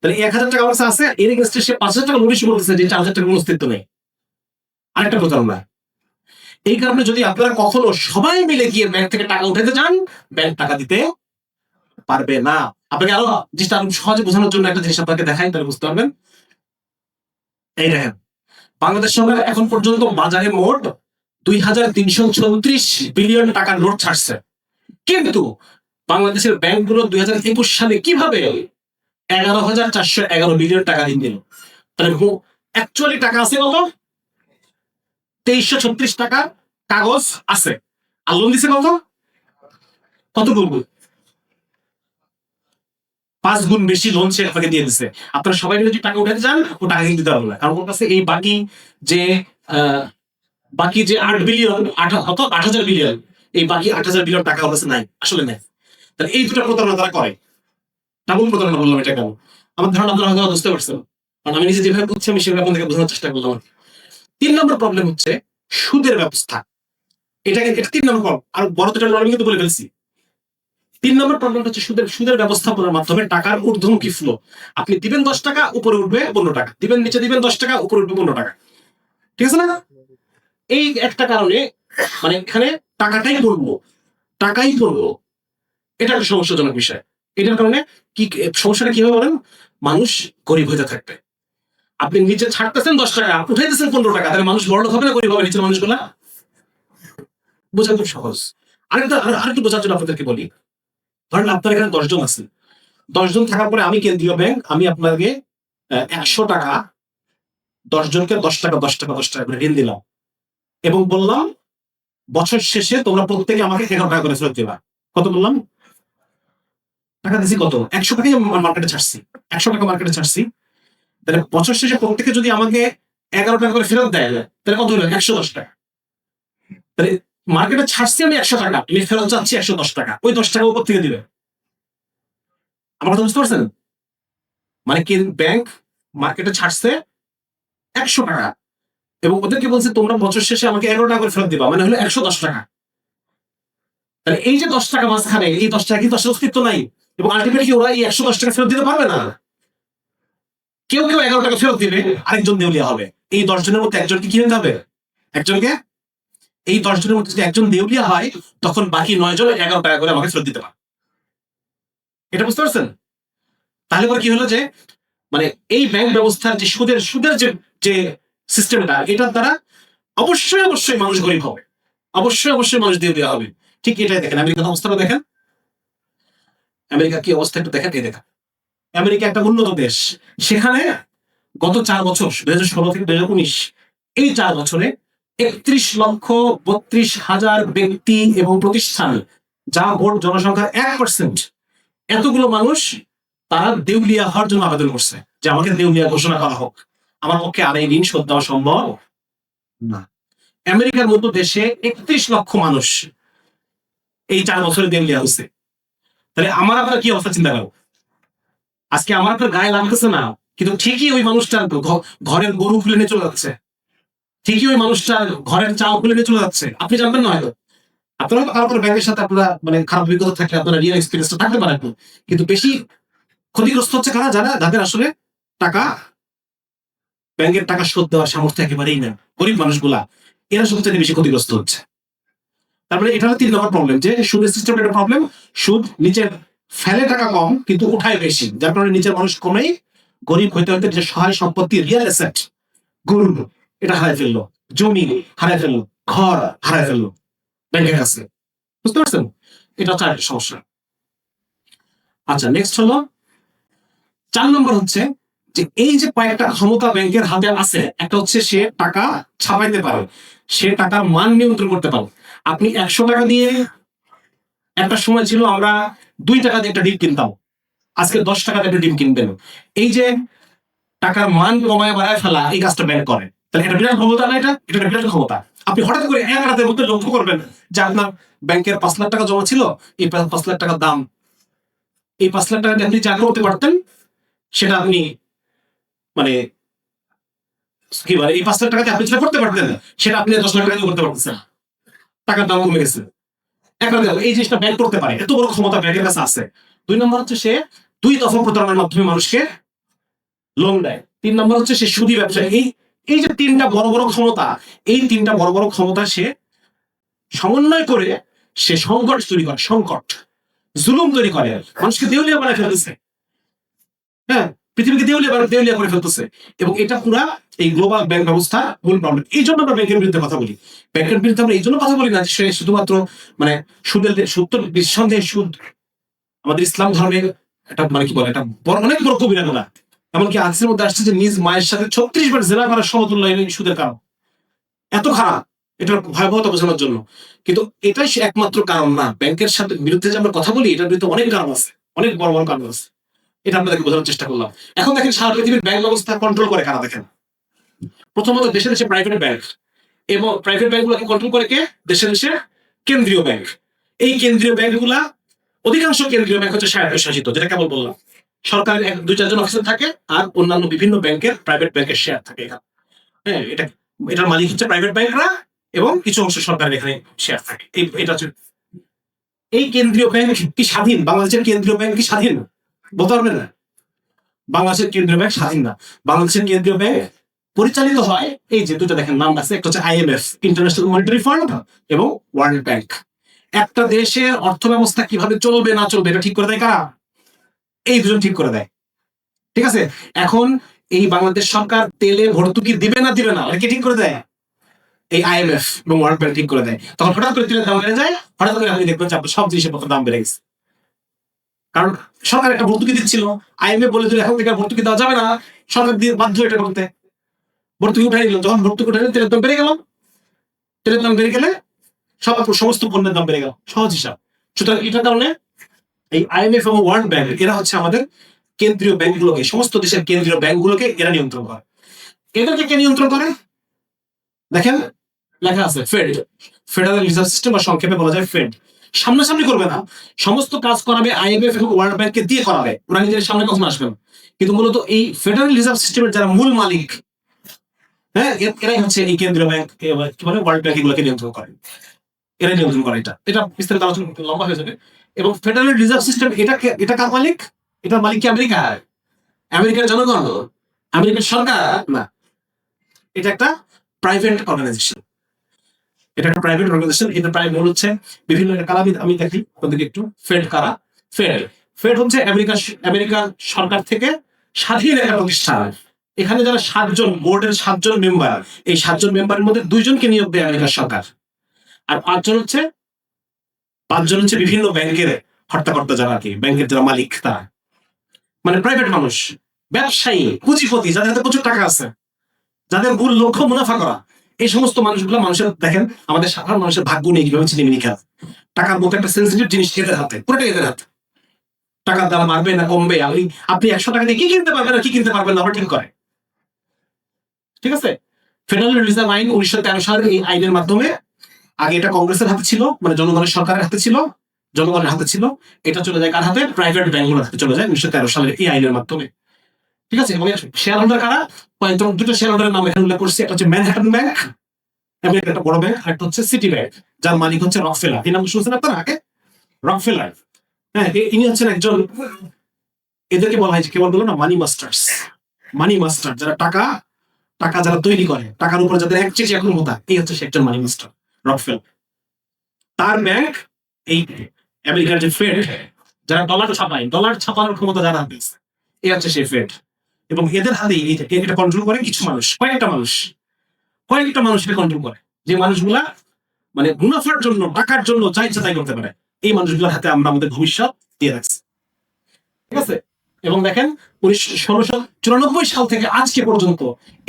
তাহলে 1,000 টাকা আমার কাছে আছে, এর এগেনস্টে সে 5,000 টাকা লোন ইস্যু করতেছে, যে 4,000 টাকার কোনো অস্তিত্ব নেই। আরেকটা প্রতারণা। এই কারণে যদি আপনারা কখনো সবাই মিলে গিয়ে ব্যাংক থেকে টাকা উঠাতে চান, ব্যাংক টাকা দিতে পারবে না। আপনাকে আরো জিনিসটা আরো সহজে বোঝানোর জন্য একটা জিনিস আপনাকে দেখাই, তাহলে বুঝতে পারবেন। এই দেখেন, বাংলাদেশ সরকার এখন পর্যন্ত বাজারে মোট 2,334 বিলিয়ন টাকার নোট ছাড়ছে, কিন্তু বাংলাদেশের ব্যাংকগুলো 2021 সালে কিভাবে 11,411 বিলিয়ন টাকা ঋণ দিল? তাহলে অ্যাকচুয়ালি টাকা আছে কত? 2,336 টাকা কাগজ আছে, আর লোন দিছে কত? কত গুণ? 5 গুণ বেশি লোন সে আপনাকে দিয়ে দিচ্ছে। আপনারা সবাই মিলে যদি টাকা উঠাতে চান, ও টাকা কিন্তু দিতে পারবে না, কারণ ওর কাছে এই বাকি যে 8 বিলিয়ন, 8,000 বিলিয়ন, এই বাকি 8,000 বিলিয়ন টাকা ওর কাছে নাই, আসলে নাই। তাহলে এই দুটো প্রতারণা তারা করে। ডাবল প্রতারণা বললাম এটা কেন? আমার ধারণা আপনারা হয়তো বুঝতে পারছেন, কারণ আমি নিজে যেভাবে বুঝছি আমি সেভাবে আপনাদেরকে বোঝানোর চেষ্টা করলাম। 3 নম্বর প্রবলেম হচ্ছে সুদের ব্যবস্থা। এটা 3 নম্বর প্রবলেম, আর বড় তো আমি কিন্তু বলে ফেলছি। 3 নম্বর প্রবলেম হচ্ছে সুদের ব্যবস্থাপনার মাধ্যমে টাকার ঊর্ধ্বমুখী ফ্লো। আপনি দিবেন 10 টাকা, উপরে উঠবে 15 টাকা, দিবেন নিচে দিবেন 10 টাকা, উপরে উঠবে 15 টাকা। ঠিক আছে না? এই একটা কারণে মানে এখানে টাকাটাই পড়বো, টাকাই পড়বো, এটা একটা সমস্যাজনক বিষয়। এটার কারণে কি সমস্যাটা কি হবে বলেন? মানুষ গরিব হইতে থাকবে। আপনি নিচে ছাড়তেছেন 10 টাকা, উঠাইতেছেন 15 টাকা, তাহলে মানুষ বড় হবে না গরিব হবে নিচের মানুষগুলা? বোঝা খুব সহজ। আরেকটু বোঝার জন্য আপনাদেরকে বলি, ধরেন আপনার এখানে 10 জন আছে, 10 জন থাকার পরে আমি কেন্দ্রীয় ব্যাংক, আমি আপনাকে 100 টাকা 10 জনকে 10 টাকা 10 টাকা 10 টাকা করে ঋণ দিলাম এবং বললাম বছর শেষে তোমরা প্রত্যেকে আমাকে 11 টাকা করে ফেরত দিবা। কত বললাম? টাকা দিছি কত? 100 টাকাই মার্কেটে ছাড়ছি, 100 টাকা মার্কেটে ছাড়ছি। তাহলে বছর শেষে প্রত্যেকে যদি আমাকে 11 টাকা করে ফেরত দেয়, তাহলে কত হলো? 110 টাকা। তাহলে মার্কেটে ছাড়ছি আমি 100 টাকা, আমি ফেরত চাচ্ছি 110 টাকা, ওই 10 টাকা উপর থেকে দিবে। আমার কথা বুঝতে পারছেন? মানে কি, ব্যাংক মার্কেটে ছাড়ছে 100 টাকা এবং ওদেরকে বলছে তোমরা বছর শেষে আমাকে 11 টাকা করে ফেরত দিবা, মানে হলো 110 টাকা। তাহলে এই যে 10 টাকা মাঝখানে, এই 10 টাকা কিন্তু আসলে অস্তিত্ব নাই, এবং আলটিমেটলি ওরা এই 110 টাকা ফেরত দিতে পারবে না। কেউ কেউ 11 টাকা ফেরত দিবে, আরেকজন দেউলিয়া হবে। এই 10 জনের মধ্যে একজনকে কি হতে হবে? একজনকে, এই 10 জনের মধ্যে যদি একজন দেউলিয়া হয়, তখন বাকি 9 জন 11 টাকা করে আমাকে ফেরত দিতে পারে। এটা বুঝতে পারছেন? তাহলে পরে কি হলো যে মানে এই ব্যাংক ব্যবস্থার যে সুদের যে সিস্টেমটা, এটার দ্বারা অবশ্যই অবশ্যই মানুষ গরিব হবে, অবশ্যই অবশ্যই মানুষ দেউলিয়া হবে। ঠিক এটাই দেখেন আমেরিকার অবস্থাটা দেখেন। আমেরিকা কি অবস্থা একটু দেখেন, এই দেখেন। আমেরিকা একটা উন্নত দেশ, সেখানে গত 4 বছর 2016 থেকে 2019 এই 4 বছরে 31,32,000 ব্যক্তি এবং প্রতিষ্ঠান, যা মোট জনসংখ্যার 1%, এতগুলো মানুষ তারা দেউলিয়া হওয়ার জন্য আবেদন করছে যে আমাকে দেউলিয়া ঘোষণা করা হোক, আমার পক্ষে আর এই ঋণ শোধ দেওয়া সম্ভব না। আমেরিকার মতো দেশে 31 লক্ষ মানুষ এই 4 বছরে দেউলিয়া হচ্ছে। তাহলে আমার আপনার কি অবস্থা চিন্তা করো। আজকে আমার আপনার গায়ে লাগতেছে না, কিন্তু ঠিকই ওই মানুষটার ঘরের গরু খুলে নিয়ে চলে যাচ্ছে, ঠিকই ওই মানুষটার ঘরের চাল খুলে নিয়ে চলে যাচ্ছে। আপনি জানবেন না হয়তো, আপনারা কারো ব্যাংকের সাথে আপনারা মানে খারাপ অভিজ্ঞতা থাকলে আপনারা রিয়েল এক্সপিরিয়েন্সটা থাকতে পারেন, কিন্তু বেশি ক্ষতিগ্রস্ত হচ্ছে কারা? যাদের আসলে টাকা, ব্যাংকের টাকা শোধ দেওয়ার সামর্থ্য একেবারেই না, গরিব মানুষগুলা, এরা সবচেয়ে বেশি ক্ষতিগ্রস্ত হচ্ছে। তারপরে এটা হলো 3 নম্বর প্রবলেম, যে সুদের সিস্টেম একটা প্রবলেম। সুদ নিচে ফেলে টাকা কম কিন্তু উঠায় বেশি, যার কারণে নিচের মানুষ কমেই গরিব হইতে হইতে যে সহায় সম্পত্তি, রিয়েল অ্যাসেট, গরু, এটা হারাই ফেললো, জমি হারাই ফেললো, ঘর হারাই ফেললো ব্যাংকের কাছে। বুঝতে পারছেন? এটা হচ্ছে একটা সমস্যা। আচ্ছা, নেক্সট হলো 4 নম্বর হচ্ছে যে এই যে কয়েকটা ক্ষমতা ব্যাংকের হাতে আছে, একটা হচ্ছে সে টাকা ছাপাইতে পারে, সে টাকার মান নিয়ন্ত্রণ করতে পারে। আপনি 100 টাকা দিয়ে, একটা সময় ছিল আমরা 2 টাকা দিয়ে একটা ডিম কিনতাম, আজকে 10 টাকা দিয়ে একটা ডিম কিনবেন। এই যে টাকার মান কমায় বাড়ায় ফেলা, এই কাজটা ব্যাংক করে। তাহলে এটা বিরাট ক্ষমতা না? এটা একটা বিরাট ক্ষমতা। আপনি হঠাৎ করে 1 রাতের মধ্যে লক্ষ্য করবেন যে আপনার ব্যাংকের 5 লাখ টাকা জমা ছিল, এই 5 লাখ টাকার দাম, এই 5 লাখ টাকা দিয়ে আপনি যা করতে পারতেন সেটা আপনি মানে কি বলে, এই 5 লাখ টাকাতে আপনি যেটা করতে পারতেন সেটা আপনি 10 লাখ টাকা দিয়ে করতে পারতেছেন। টাকার দাম কমে গেছে। এই জিনিসটা ব্যাংক করতে পারে, এত বড় ক্ষমতা ব্যাংকের কাছে আছে। 2 নম্বর হচ্ছে সে 2 দফা প্রতারণার মাধ্যমে মানুষকে লোন দেয়। 3 নম্বর হচ্ছে সে সুদী ব্যবসা। এই যে 3টা বড় বড় ক্ষমতা, এই 3টা বড় বড় ক্ষমতা সে সমন্বয় করে সে সংকট তৈরি করে, সংকট, জুলুম তৈরি করে, মানুষকে দেউলিয়া বানায় ফেলতেছে। হ্যাঁ, পৃথিবীকে দেউলিয়া করে ফেলতেছে, এবং এটা পুরা এই গ্লোবাল ব্যাংক ব্যবস্থা মূল প্রবলেম। এই জন্য আমরা ব্যাংকের বিরুদ্ধে কথা বলি। ব্যাংকের বিরুদ্ধে আমরা এই জন্য কথা বলি না যে সে শুধুমাত্র মানে সুদ তো নিঃসন্দেহে সুদ আমাদের ইসলাম ধর্মের একটা মানে কি বলে, এটা অনেক বড় কবিরা গুণা। এমনকি হাদিসের মধ্যে আসছে যে নিজ মায়ের সাথে 36 বার জেনা করার সমতুল্য এই সুদের কারণ। এত খারাপ, এটার ভয়াবহতা বোঝানোর জন্য। কিন্তু এটাই একমাত্র কারণ না। ব্যাংকের সাথে বিরুদ্ধে যে আমরা কথা বলি, এটার বিরুদ্ধে অনেক কারণ আছে, অনেক বড় বড় কারণ আছে। এটা আপনাদেরকে বোঝানোর চেষ্টা করলাম। এখন দেখেন সারা পৃথিবীর ব্যাংক ব্যবস্থা কন্ট্রোল করে কারা? দেখেন, প্রথমত দেশে দেশে প্রাইভেট ব্যাংক, এবং প্রাইভেট ব্যাংকগুলোকে কন্ট্রোল করে কে? দেশে দেশে কেন্দ্রীয় ব্যাংক। এই কেন্দ্রীয় ব্যাংকগুলা, অধিকাংশ কেন্দ্রীয় ব্যাংক হচ্ছে স্বায়ত্তশাসিত, যেটা কেবল বললাম। সরকারের দুই চারজন অফিসার থাকে, আর অন্যান্য বিভিন্ন ব্যাংকের, প্রাইভেট ব্যাংকের শেয়ার থাকে এখানে। হ্যাঁ, এটার মালিক হচ্ছে প্রাইভেট ব্যাংকরা, এবং কিছু অংশ সরকারের এখানে শেয়ার থাকে। এটা হচ্ছে এই কেন্দ্রীয় ব্যাংক কি স্বাধীন? বাংলাদেশের কেন্দ্রীয় ব্যাংক কি স্বাধীন? বলতে পারবেন না। বাংলাদেশের কেন্দ্রীয় ব্যাংক স্বাধীন না। বাংলাদেশের কেন্দ্রীয় ব্যাংক পরিচালিত হয়, এই যে দুটো দেখেন নাম আছে, একটা হচ্ছে IMF, ইন্টারন্যাশনাল মনিটারি ফান্ড, এবং ওয়ার্ল্ড ব্যাংক। একটা দেশের অর্থ ব্যবস্থা কিভাবে চলবে না চলবে এটা ঠিক করে দেয় কারা? এই দুজন ঠিক করে দেয়। ঠিক আছে, এখন এই বাংলাদেশ সরকার তেলে ভর্তুকি দিবে না দিবে না, এটা কি ঠিক করে দেয়? এই IMF এবং ওয়ার্ল্ড ব্যাংক ঠিক করে দেয়। তখন হঠাৎ করে তেলের দাম বেড়ে যায়, হঠাৎ করে আপনি দেখবেন যে আপনার সব জিনিসের দাম বেড়ে গেছে। কারণ সরকার একটা ভর্তুকি দিচ্ছিল, IMF বলে দিল এখন থেকে ভর্তুকি দেওয়া যাবে না, সরকার দিয়ে বাধ্য এটা করতে, ভর্তুকি উঠাই দিল। যখন ভর্তুকি উঠাই তেলের দাম বেড়ে গেল, তেলের দাম বেড়ে গেলে সমস্ত পণ্যের দাম বেড়ে গেল, সহজ হিসাব। সুতরাং এটার কারণে এই IMF এবং ওয়ার্ল্ড ব্যাংক এরা হচ্ছে আমাদের কেন্দ্রীয় ব্যাংকগুলোকে, সমস্ত দেশের কেন্দ্রীয় ব্যাংকগুলোকে এরা নিয়ন্ত্রণ করে। এদেরকে কে নিয়ন্ত্রণ করে? দেখেন লেখা আছে ফেড, ফেডারেল রিজার্ভ সিস্টেম, বা সংক্ষেপে বলা যায় ফেড। সামনাসামনি করবে না, সমস্ত কাজ করাবে IMF এবং ওয়ার্ল্ড ব্যাংককে দিয়ে করাবে, ওরা নিজের সামনে কখনো আসবে না। কিন্তু মূলত এই ফেডারেল রিজার্ভ সিস্টেমের যারা মূল মালিক, হ্যাঁ, এরাই হচ্ছে এই কেন্দ্রীয় ব্যাংক, কি বলে ওয়ার্ল্ড ব্যাংক, এগুলোকে নিয়ন্ত্রণ করে। এরাই নিয়ন্ত্রণ করে। এটা বিস্তারিত আলোচনা লম্বা হয়ে যাবে। এবং ফেডারেল রিজার্ভ সিস্টেম এটা কার মালিক? এটার মালিক কি আমেরিকা? আমেরিকার জনগণ? আমেরিকার সরকার না। এটা একটা প্রাইভেট অর্গানাইজেশন। এটা একটা প্রাইভেট অর্গানাইজেশন। এটা প্রায় মূল হচ্ছে বিভিন্ন কারাবিদ, আমি দেখি ওদেরকে একটু। ফেড কারা? ফেড হচ্ছে আমেরিকা সরকার থেকে স্বাধীন একটা প্রতিষ্ঠান। এখানে যারা 7 জন, বোর্ডের 7 জন মেম্বার, এই 7 জন মেম্বারের মধ্যে 2জনকে নিয়োগ দেয় আমেরিকার সরকার, আর 5 জন হচ্ছে বিভিন্ন ব্যাংকের হর্তাকর্তা, যারা আর কি ব্যাংকের যারা মালিক, তারা মানে প্রাইভেট মানুষ, ব্যবসায়ী, পুঁজিপতি, যাদের হাতে প্রচুর টাকা আছে, যাদের মূল লক্ষ্য মুনাফা করা। এই সমস্ত মানুষগুলো, মানুষের দেখেন আমাদের সাধারণ মানুষের ভাগ্য নেই কিভাবে চিনিমিনি খেলা। টাকার মতো একটা সেন্সিটিভ জিনিস এদের হাতে, পুরোটাই এদের হাতে। টাকার দাম বাড়বে না কমবে, আপনি 100 টাকা দিয়ে কি কিনতে পারবেন আর কি কিনতে পারবেন না, আবার ঠিক করে। ঠিক আছে, ফেডারেল রিজার্ভ আইন 1913 সালের এই আইনের মাধ্যমে, আগে এটা কংগ্রেসের হাতে ছিল, মানে জনগণের সরকারের হাতে ছিল, জনগণের হাতে ছিল। এটা চলে যায় কার হাতে? প্রাইভেট ব্যাংকগুলোর হাতে চলে যায় 1913 সালের এই আইনের মাধ্যমে। ঠিক আছে, এবং শেয়ার হোল্ডার কারা? দুটো শেয়ার হোল্ডারের নাম এখানে উল্লেখ করছি। একটা হচ্ছে ম্যানহাটন ব্যাংক, আমেরিকার একটা বড় ব্যাংক, আর একটা হচ্ছে সিটি ব্যাংক, যার মালিক হচ্ছে রকফেলার। এই নাম শুনছেন আপনারা আগে? রকফেলার। হ্যাঁ, ইনি হচ্ছেন একজন, এদেরকে বলা হয় কেবল বলো না মানি মাস্টার্স। মানি মাস্টার, যারা টাকা যারা তৈরি করে, টাকার উপর যাদের একচেটিয়া ক্ষমতা, এই হচ্ছে সে একজন মানি মাস্টার, রকফেলার। তার ব্যাংক এই আমেরিকার যে ফেড, যারা ডলার ছাপায়, ডলার ছাপানোর ক্ষমতা যারা হাতে আছে, এই হচ্ছে সেই ফেড। এবং এদের হাতে এটা কন্ট্রোল করে কিছু মানুষ, কয়েকটা মানুষ এটা কন্ট্রোল করে, যে মানুষগুলা মানে মুনাফার জন্য, টাকার জন্য যা ইচ্ছা তাই করতে পারে। এই মানুষগুলোর হাতে আমরা আমাদের ভবিষ্যৎ দিয়ে রাখছি। ঠিক আছে, এবং দেখেন 1694 সাল থেকে আজকে পর্যন্ত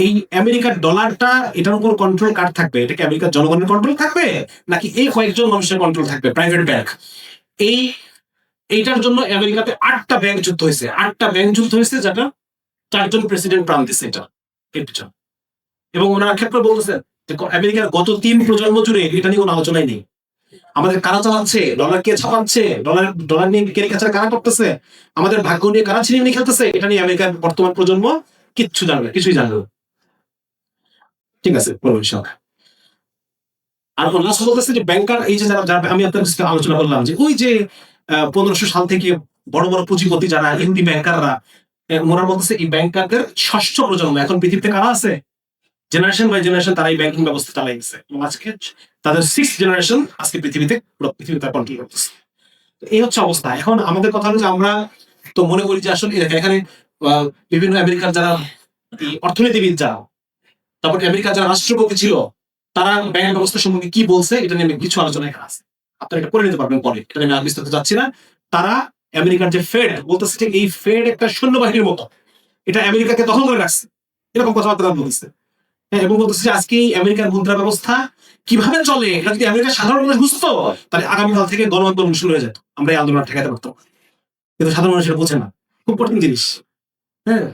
এই আমেরিকার ডলারটা, এটার উপর কন্ট্রোল কার থাকবে? এটা কি আমেরিকার জনগণের কন্ট্রোল থাকবে, নাকি এই কয়েকজন মানুষের কন্ট্রোল থাকবে, প্রাইভেট ব্যাংক? এইটার জন্য আমেরিকাতে 8টা ব্যাংক যুদ্ধ হয়েছে। 8টা ব্যাংক যুদ্ধ হয়েছে, যেটা 4জন প্রেসিডেন্ট প্রাণ দিচ্ছে এটা এর পিছনে। এবং ওনারা ক্ষেত্রে বলতেছেন যে আমেরিকার গত 3 প্রজন্ম জুড়ে এটা নিয়ে কোনো আলোচনাই নেই। আমাদের কারা চালাচ্ছে, ডলার কে ছাপাচ্ছে, ডলার নিয়ে কেরিকাচার কারা করতেছে, আমাদের ভাগ্য নিয়ে কারা ছিনিয়ে নিয়ে খেলতেছে, এটা নিয়ে আমেরিকার বর্তমান প্রজন্ম কিছুই জানবে। ঠিক আছে, আর লাস্ট বলতেছে যে ব্যাংকার, এই যে যারা আমি আপনার সাথে আলোচনা করলাম, যে ওই যে 1500 সাল থেকে বড় বড় পুঁজিপতি যারা ইহুদি ব্যাংকাররা, ওরা বলতেছে এই ব্যাংকারদের 6ষ্ঠ প্রজন্ম এখন পৃথিবীতে কারা আছে, জেনারেশন বাই জেনারেশন তারা এই ব্যাংকিং ব্যবস্থা চালাই গেছে, এবং আজকে তাদের 6th জেনারেশন আজকে পৃথিবীতে কন্ট্রোল করতেছে। এই হচ্ছে অবস্থা। এখন আমাদের কথা হলো যে আমরা তো মনে করি যে আসলে এখানে বিভিন্ন আমেরিকার যারা অর্থনীতিবিদ, যারা তারপর আমেরিকার যারা রাষ্ট্রপতি ছিল, তারা ব্যাংক ব্যবস্থা সম্পর্কে কি বলছে, এটা নিয়ে কিছু আলোচনা এখানে আছে, আপনারা এটা করে নিতে পারবেন পরে, এটা নিয়ে আমি বিস্তারিত যাচ্ছি না। তারা আমেরিকার যে ফেড বলতেছে, ঠিক এই ফেড একটা সৈন্যবাহিনীর মতো, এটা আমেরিকাকে দখল করে রাখছে, এরকম কথাবার্তা বলতেছে। এবং বলতেছে যে আজকে আমেরিকার মুদ্রা ব্যবস্থা কিভাবে চলে, এটা যদি আমেরিকার সাধারণ মানুষ বুঝতো, তাহলে আগামীকাল থেকে গণ আন্দোলন শুরু হয়ে যেত, আমরা এই আন্দোলন ঠেকাতে পারতাম। কিন্তু সাধারণ মানুষের বোঝে না, খুব কঠিন জিনিস। হ্যাঁ,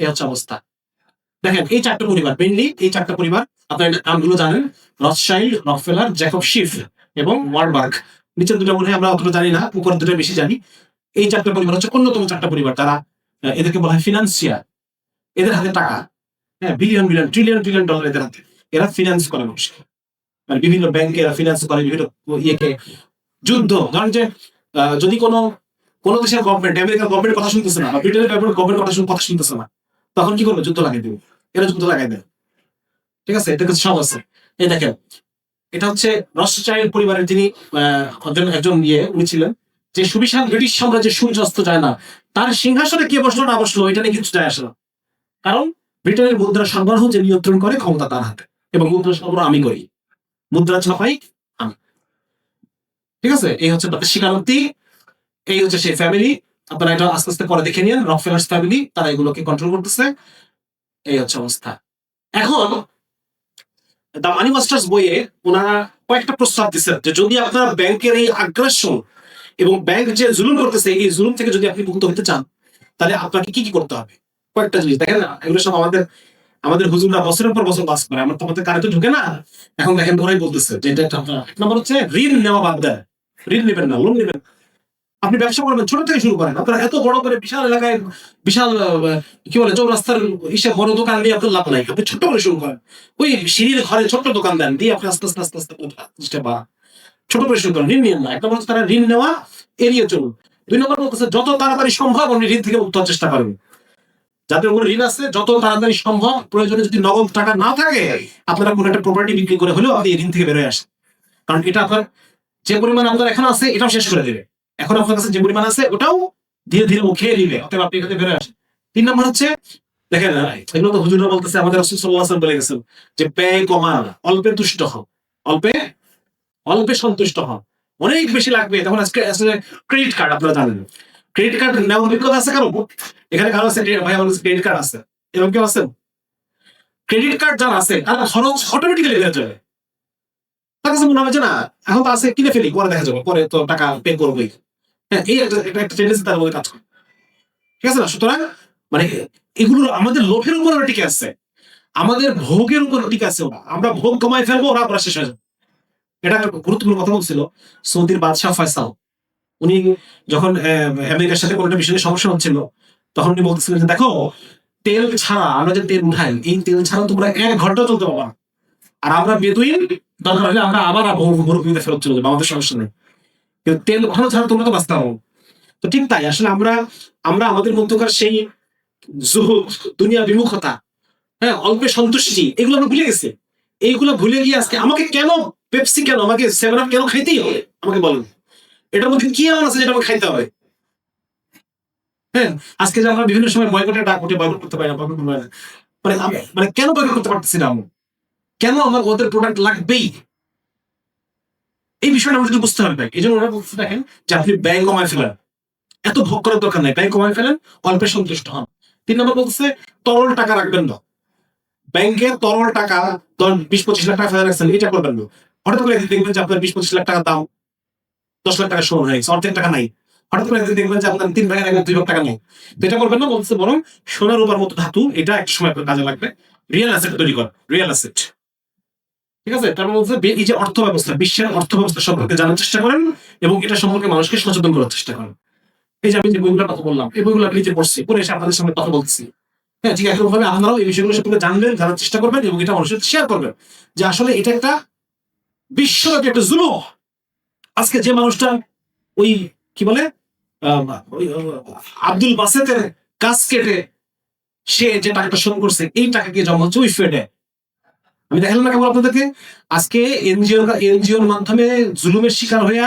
এই হচ্ছে অবস্থা। দেখেন এই 4টা পরিবার, মেইনলি এই 4টা পরিবার, আপনার নামগুলো জানেন, রথশাইল্ড, রকফেলার, জ্যাকব শিফ এবং ওয়ারবার্গ। নিচের দুটো মনে হয় আমরা অতটা জানি না, উপরের দুটো বেশি জানি। এই 4টা পরিবার হচ্ছে অন্যতম 4টা পরিবার, তারা এদেরকে বলা হয় ফিনান্সিয়ার। এদের হাতে টাকা, হ্যাঁ, billion billion trillion trillion dollar এদের হাতে। এরা ফিনান্স করে মানুষকে, মানে বিভিন্ন ব্যাংকে এরা ফিনান্স করে বিভিন্ন ইয়েকে। যুদ্ধ ধরেন যে যদি কোন দেশের গভর্নমেন্ট আমেরিকার গভর্নমেন্ট কথা শুনতেছে না বা ব্রিটেনের গভর্নমেন্ট কথা শুনতেছে না, তখন কি করবে? যুদ্ধ লাগাই দেবে। এরা যুদ্ধ লাগাই দেয়। ঠিক আছে, এটা কিছু সব আছে। এই দেখেন, এটা হচ্ছে রথচাইল্ড পরিবারের যিনি একজন উনি ছিলেন, যে সুবিশাল ব্রিটিশ সাম্রাজ্যের সূর্য অস্ত যায় না, তার সিংহাসনে কে বসলো না বসলো এটা নিয়ে কিছু যায় আসে না। কারণ ব্রিটেনের মুদ্রা সরবরাহ যে নিয়ন্ত্রণ করে ক্ষমতা তার হাতে, এবং মুদ্রা সরবরাহ আমি করি, মুদ্রা ছাপাই আমি। ঠিক আছে, এই হচ্ছে স্বীকারোক্তি। এই হচ্ছে সেই ফ্যামিলি। আপনারা এটা আস্তে আস্তে পরে দেখে নিন, রকফেলার ফ্যামিলি, তারা এগুলোকে কন্ট্রোল করতেছে। এই হচ্ছে অবস্থা। এখন দ্য মানি মাস্টার্স বইয়ে ওনারা কয়েকটা প্রস্তাব দিচ্ছেন যে যদি আপনার ব্যাংকের এই আগ্রাসন এবং ব্যাংক যে জুলুম করতেছে, এই জুলুম থেকে যদি আপনি মুক্ত হতে চান, তাহলে আপনাকে কি কি করতে হবে। কয়েকটা জিনিস দেখেন না, এগুলো সব আমাদের হুজুররা বছরের পর বছর বাস করে, আমার তো আমাদের কারে তো ঢুকে না। এখন দেখেন ওরাই বলতেছে যে এটা এক নম্বর হচ্ছে ঋণ নেওয়া বাদ দেয়। ঋণ নেবেন না, লোন নেবেন। আপনি ব্যবসা করবেন, ছোট থেকে শুরু করেন। আপনারা এত বড় করে বিশাল এলাকায় বিশাল কি বলে চৌরাস্তার হিসেব বড় দোকান দিয়ে আপনার লাভ নাই। আপনি ছোট্ট করে শুরু করেন, ওই সিঁড়ির ঘরে ছোট্ট দোকান দেন, দিয়ে আপনি আস্তে আস্তে আস্তে আস্তে ছোট করে শুরু করেন। ঋণ নিন না। এক নম্বর হচ্ছে তারা ঋণ নেওয়া এড়িয়ে চলুন। 2 নম্বর বলতেছে যত তাড়াতাড়ি সম্ভব আপনি ঋণ থেকে মুক্ত হওয়ার চেষ্টা করবেন। যাদের কোনো ঋণ আছে যত তাড়াতাড়ি সম্ভব, প্রয়োজনে যদি নগদ টাকা না থাকে, আপনারা কোনো একটা প্রপার্টি বিক্রি করে হলেও আপনি ঋণ থেকে বেরোয় আসেন। কারণ এটা আপনার যে পরিমাণ আপনার এখন আছে এটাও শেষ করে দেবে। এখন আপনার কাছে যে পরিমাণ আছে ওটাও ধীরে ধীরে খেয়ে নিবে, অতএব আপনি এখানে বেরোয় আসেন। 3 নম্বর হচ্ছে দেখেন, এগুলো তো হুজুররা বলতেছে, আমাদের রাসূল সাল্লাল্লাহু আলাইহি ওয়াসাল্লাম বলে গেছেন যে ব্যয় কমান, অল্পে তুষ্ট হও, অল্পে সন্তুষ্ট হও। অনেক বেশি লাগবে তখন আজকে আসলে ক্রেডিট কার্ড, আপনারা জানেন ক্রেডিট কার্ড নেওয়ার অভিজ্ঞতা আছে কারো? এখানে কারো আছে ভাই? আমার ক্রেডিট কার্ড আছে, এরকম কেউ আছেন? ক্রেডিট কার্ড যারা আছে তার খরচ অটোমেটিক্যালি বেড়ে যাবে। তার কাছে মনে হবে যে না এখন তো আছে, কিনে ফেলি, পরে দেখা যাবে, পরে তো টাকা পে করবোই। হ্যাঁ, এই একটা টেন্ডেন্সি তার মধ্যে কাজ করে। ঠিক আছে না? সুতরাং মানে এগুলো আমাদের লোভের উপর টিকে আছে, আমাদের ভোগের উপর টিকে আছে। আমরা ভোগ কমাই ফেলবো, ওরা পরে শেষ হয়ে যাবে। এটা একটা গুরুত্বপূর্ণ কথা বলছিল সৌদির বাদশাহ ফয়সাল। উনি যখন আমেরিকার সাথে কোনো একটা বিষয়ে সমস্যা হচ্ছিল, তখন উনি বলতেছিলেন যে দেখো, তেল ছাড়া আমরা যে তেল উঠাই, এই তেল ছাড়া তোমরা 1 ঘন্টা চলতে পারবা। আর আমরা বেদুইন, দরকার হলে আমরা আবার মরুভূমিতে ফেরত চলে যাবো, আমাদের সমস্যা নেই, কিন্তু তেল ওঠানো ছাড়া তোমরা তো বাঁচতে পারো। তো ঠিক তাই, আসলে আমরা আমাদের মধ্যকার সেই জুহুদ, দুনিয়া বিমুখতা, হ্যাঁ, অল্পে সন্তুষ্টি, এগুলো আমরা ভুলে গেছি। এইগুলো ভুলে গিয়ে আজকে আমাকে কেন পেপসি, কেন আমাকে 7 আপ কেন খাইতেই হবে, আমাকে বলেন এটার মধ্যে কি এমন আছে যেটা আমাকে খাইতে হবে? হ্যাঁ, আজকে যে আমরা বিভিন্ন সময় বয়কটের ডাক উঠে, বয়কট করতে পারি না, বয়কট করতে পারি না, মানে কেন বয়কট করতে পারতেছি না? কেন আমার ওদের প্রোডাক্ট লাগবেই? এই বিষয়টা আমাদের বুঝতে হবে। এই জন্য ওরা বলতে দেখেন যে আপনি ব্যয় কমায় ফেলেন, এত ভোগ করার দরকার নাই, ব্যয় কমায় ফেলেন, অল্পে সন্তুষ্ট হন। 3 নম্বর বলতেছে তরল টাকা রাখবেন না। ব্যাংকের তরল টাকা 20-25 লাখ টাকা ফেলে রাখছেন, এটা করবেন না। হঠাৎ করে দেখবেন যে আপনার 20-25 লাখ টাকা দাম 10 লাখ টাকা সমান হয়ে গেছে, অর্ধেক টাকা নাই। হঠাৎ করে দেখবেন যে আপনার 3 ভাগের 2 ভাগ টাকা নেই, এটা করবেন না। বলছে বরং সোনার উপর মতো ধাতু, এটা একটা সময় আপনার কাজে লাগবে। রিয়েল অ্যাসেট তৈরি করেন, রিয়েল অ্যাসেট। ঠিক আছে, তারপর বলছে এই যে অর্থ ব্যবস্থা, বিশ্বের অর্থ ব্যবস্থা সম্পর্কে জানার চেষ্টা করেন এবং এটা সম্পর্কে মানুষকে সচেতন করার চেষ্টা করেন। এই যে আমি যে বইগুলোর কথা বললাম, এই বইগুলো আপনি যে পড়ছি, পড়ে এসে আপনাদের সামনে কথা বলছি। হ্যাঁ, ঠিক একরকম ভাবে আপনারাও এই বিষয়গুলো সম্পর্কে জানবেন, জানার চেষ্টা করবেন এবং এটা মানুষের শেয়ার করবেন যে আসলে এটা একটা বিশ্বব্যাপী একটা জুলুম। আজকে যে মানুষটা ওই কি বলে আব্দুল বাসেতের গাছ কেটে সে যে টাকাটা শোধ করছে, এই টাকাকে জমা হচ্ছে ওই ফেডে। আমি দেখালাম না কেবল আপনাদেরকে, আজকে এনজিওর মাধ্যমে জুলুমের শিকার হইয়া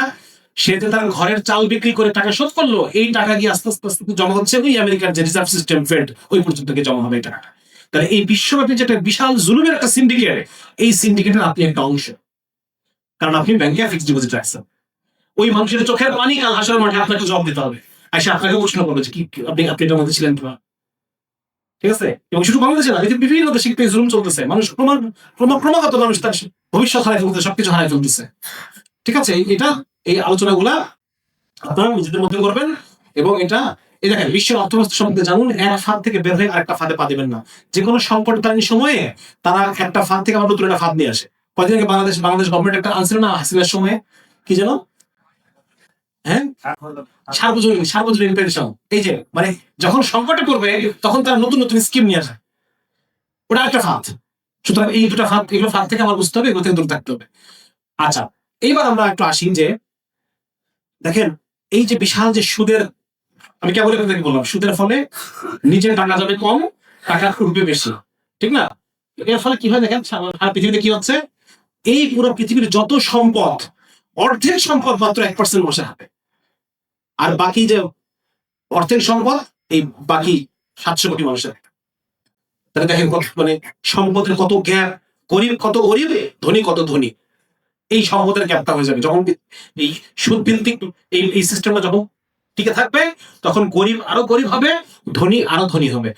সে যে তার ঘরের চাল বিক্রি করে টাকা শোধ করলো, এই টাকা গিয়ে আস্তে আস্তে আস্তে জমা হচ্ছে ওই আমেরিকার যে রিজার্ভ সিস্টেম ফেড, ওই পর্যন্ত জমা হবে এই টাকাটা। তাহলে এই বিশ্বব্যাপী যেটা বিশাল জুলুমের একটা সিন্ডিকেট, এই সিন্ডিকেটের আপনি একটা অংশ, কারণ আপনি ব্যাংকে ফিক্সড ডিপোজিট রাখছেন। ওই মানুষের চোখের পানি কাল হাসরের মাঠে আপনাকে জবাব দিতে হবে, আইসা আপনাকে প্রশ্ন করবে যে কি আপনি এটার মধ্যে ছিলেন কিনা। ঠিক আছে, এবং শুধু বাংলাদেশে না, বিভিন্ন দেশে জুলুম চলতেছে। মানুষ ক্রমাগত মানুষ তার ভবিষ্যৎ হারাই ফেলতেছে, সবকিছু হারাই ফেলতেছে। ঠিক আছে, এই আলোচনাগুলা আপনারা নিজেদের মধ্যে করবেন এবং এটা এই দেখেন বিশ্বের অর্থব্যবস্থা সম্বন্ধে জানুন। এক ফাঁদ থেকে বের হয়ে আরেকটা ফাঁদে পা দিবেন না। যে কোনো সংকটকালীন সময়ে তারা একটা ফাঁদ থেকে আবার নতুন একটা ফাঁদ নিয়ে আসে। কয়েকদিন আগে বাংলাদেশ গভর্নমেন্ট একটা আনছিল না হাসিনার সময়ে, কি যেন হ্যাঁ, সার্বজনীন পেনশন। এই যে মানে যখন সংকটে পড়বে তখন তারা নতুন নতুন স্কিম নিয়ে আসে, ওটা একটা ফাঁদ। সুতরাং এই দুটা ফাঁদ, এগুলো ফাঁদ থেকে আমার বুঝতে হবে, এগুলো থেকে দূরে থাকতে হবে। আচ্ছা, এইবার আমরা একটু আসি যে দেখেন এই যে বিশাল যে সুদের, আমি কেবল আপনাকে বললাম সুদের ফলে নিজের টাকা যাবে কম, টাকা উঠবে বেশি, ঠিক না? এর ফলে কি হয় দেখেন সারা পৃথিবীতে কি হচ্ছে, এই পুরো পৃথিবীর যত সম্পদ, অর্ধেক সম্পদ মাত্র 1% বসে হাতে, আর বাকি যে অর্ধেক সম্পদ এই বাকি 700 কোটি মানুষের। তাহলে দেখেন মানে সম্পদের কত গ্যাপ, গরিব কত গরিব, ধনী কত ধনী, এই সম্পদের গ্যাপটা হয়ে যাবে যখন এই সুদ ভিত্তিক এই সিস্টেমটা যখন টিকে থাকবে, তখন গরিব আরো গরিব হবে, ধনী আরো ধনী হবে,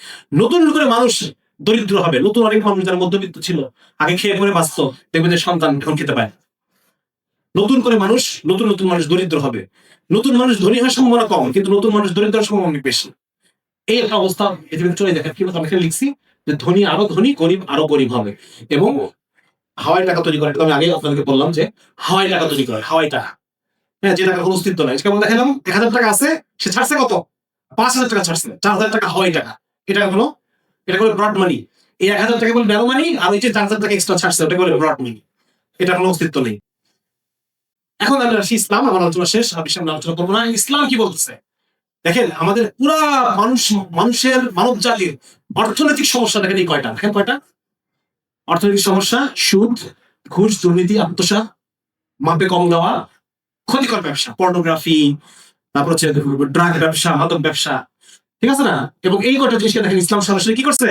নতুন করে মানুষ দরিদ্র হবে, নতুন অনেক মানুষ যারা মধ্যবিত্ত ছিল আগে খেয়ে পরে বাঁচত, দেখবে যে সন্তান এখন খেতে পায়, নতুন করে মানুষ নতুন মানুষ দরিদ্র হবে, নতুন মানুষ ধনী হওয়ার সম্ভাবনা কম, কিন্তু নতুন মানুষ দরিদ্র হওয়ার সম্ভাবনা অনেক বেশি। এই একটা অবস্থা পৃথিবীতে চলে দেখেন, কি আমি এখানে লিখছি যে ধনী আরো ধনী, গরিব আরো গরিব হবে, এবং হাওয়াই টাকা তৈরি করে, আমি আগে আপনাদেরকে বললাম যে হাওয়াই টাকা তৈরি করে, হাওয়াই টাকা, হ্যাঁ, যে টাকা কোনো অস্তিত্ব নাই, কেমন দেখালাম 1000 টাকা আছে, সে ছাড়ছে কত, 5000 টাকা ছাড়ছে, 4000 টাকা হাওয়াই টাকা, এটা হলো ব্রড মানি। এই 1000 টাকা বলে ব্যারো মানি, আর ওই যে 4000 টাকা এক্সট্রা ছাড়ছে ওটা বলে ব্রড মানি, এটা কোনো অস্তিত্ব নেই। এখন আমরা আসি ইসলাম, আমার আলোচনা শেষ, আমি সামনে আলোচনা করবো না। ইসলাম কি বলতেছে দেখেন, আমাদের পুরা মানুষের মানব জাতির অর্থনৈতিক সমস্যা দেখেন এই কয়টা, দেখেন কয়টা অর্থনৈতিক সমস্যা: সুদ, ঘুষ, দুর্নীতি, আত্মসাৎ, মাপে কম দেওয়া, ক্ষতিকর ব্যবসা, পর্নোগ্রাফি, তারপর হচ্ছে ড্রাগ ব্যবসা, মাদক ব্যবসা, ঠিক আছে না? এবং এই কটা জিনিসকে দেখেন ইসলাম সরাসরি কি করছে,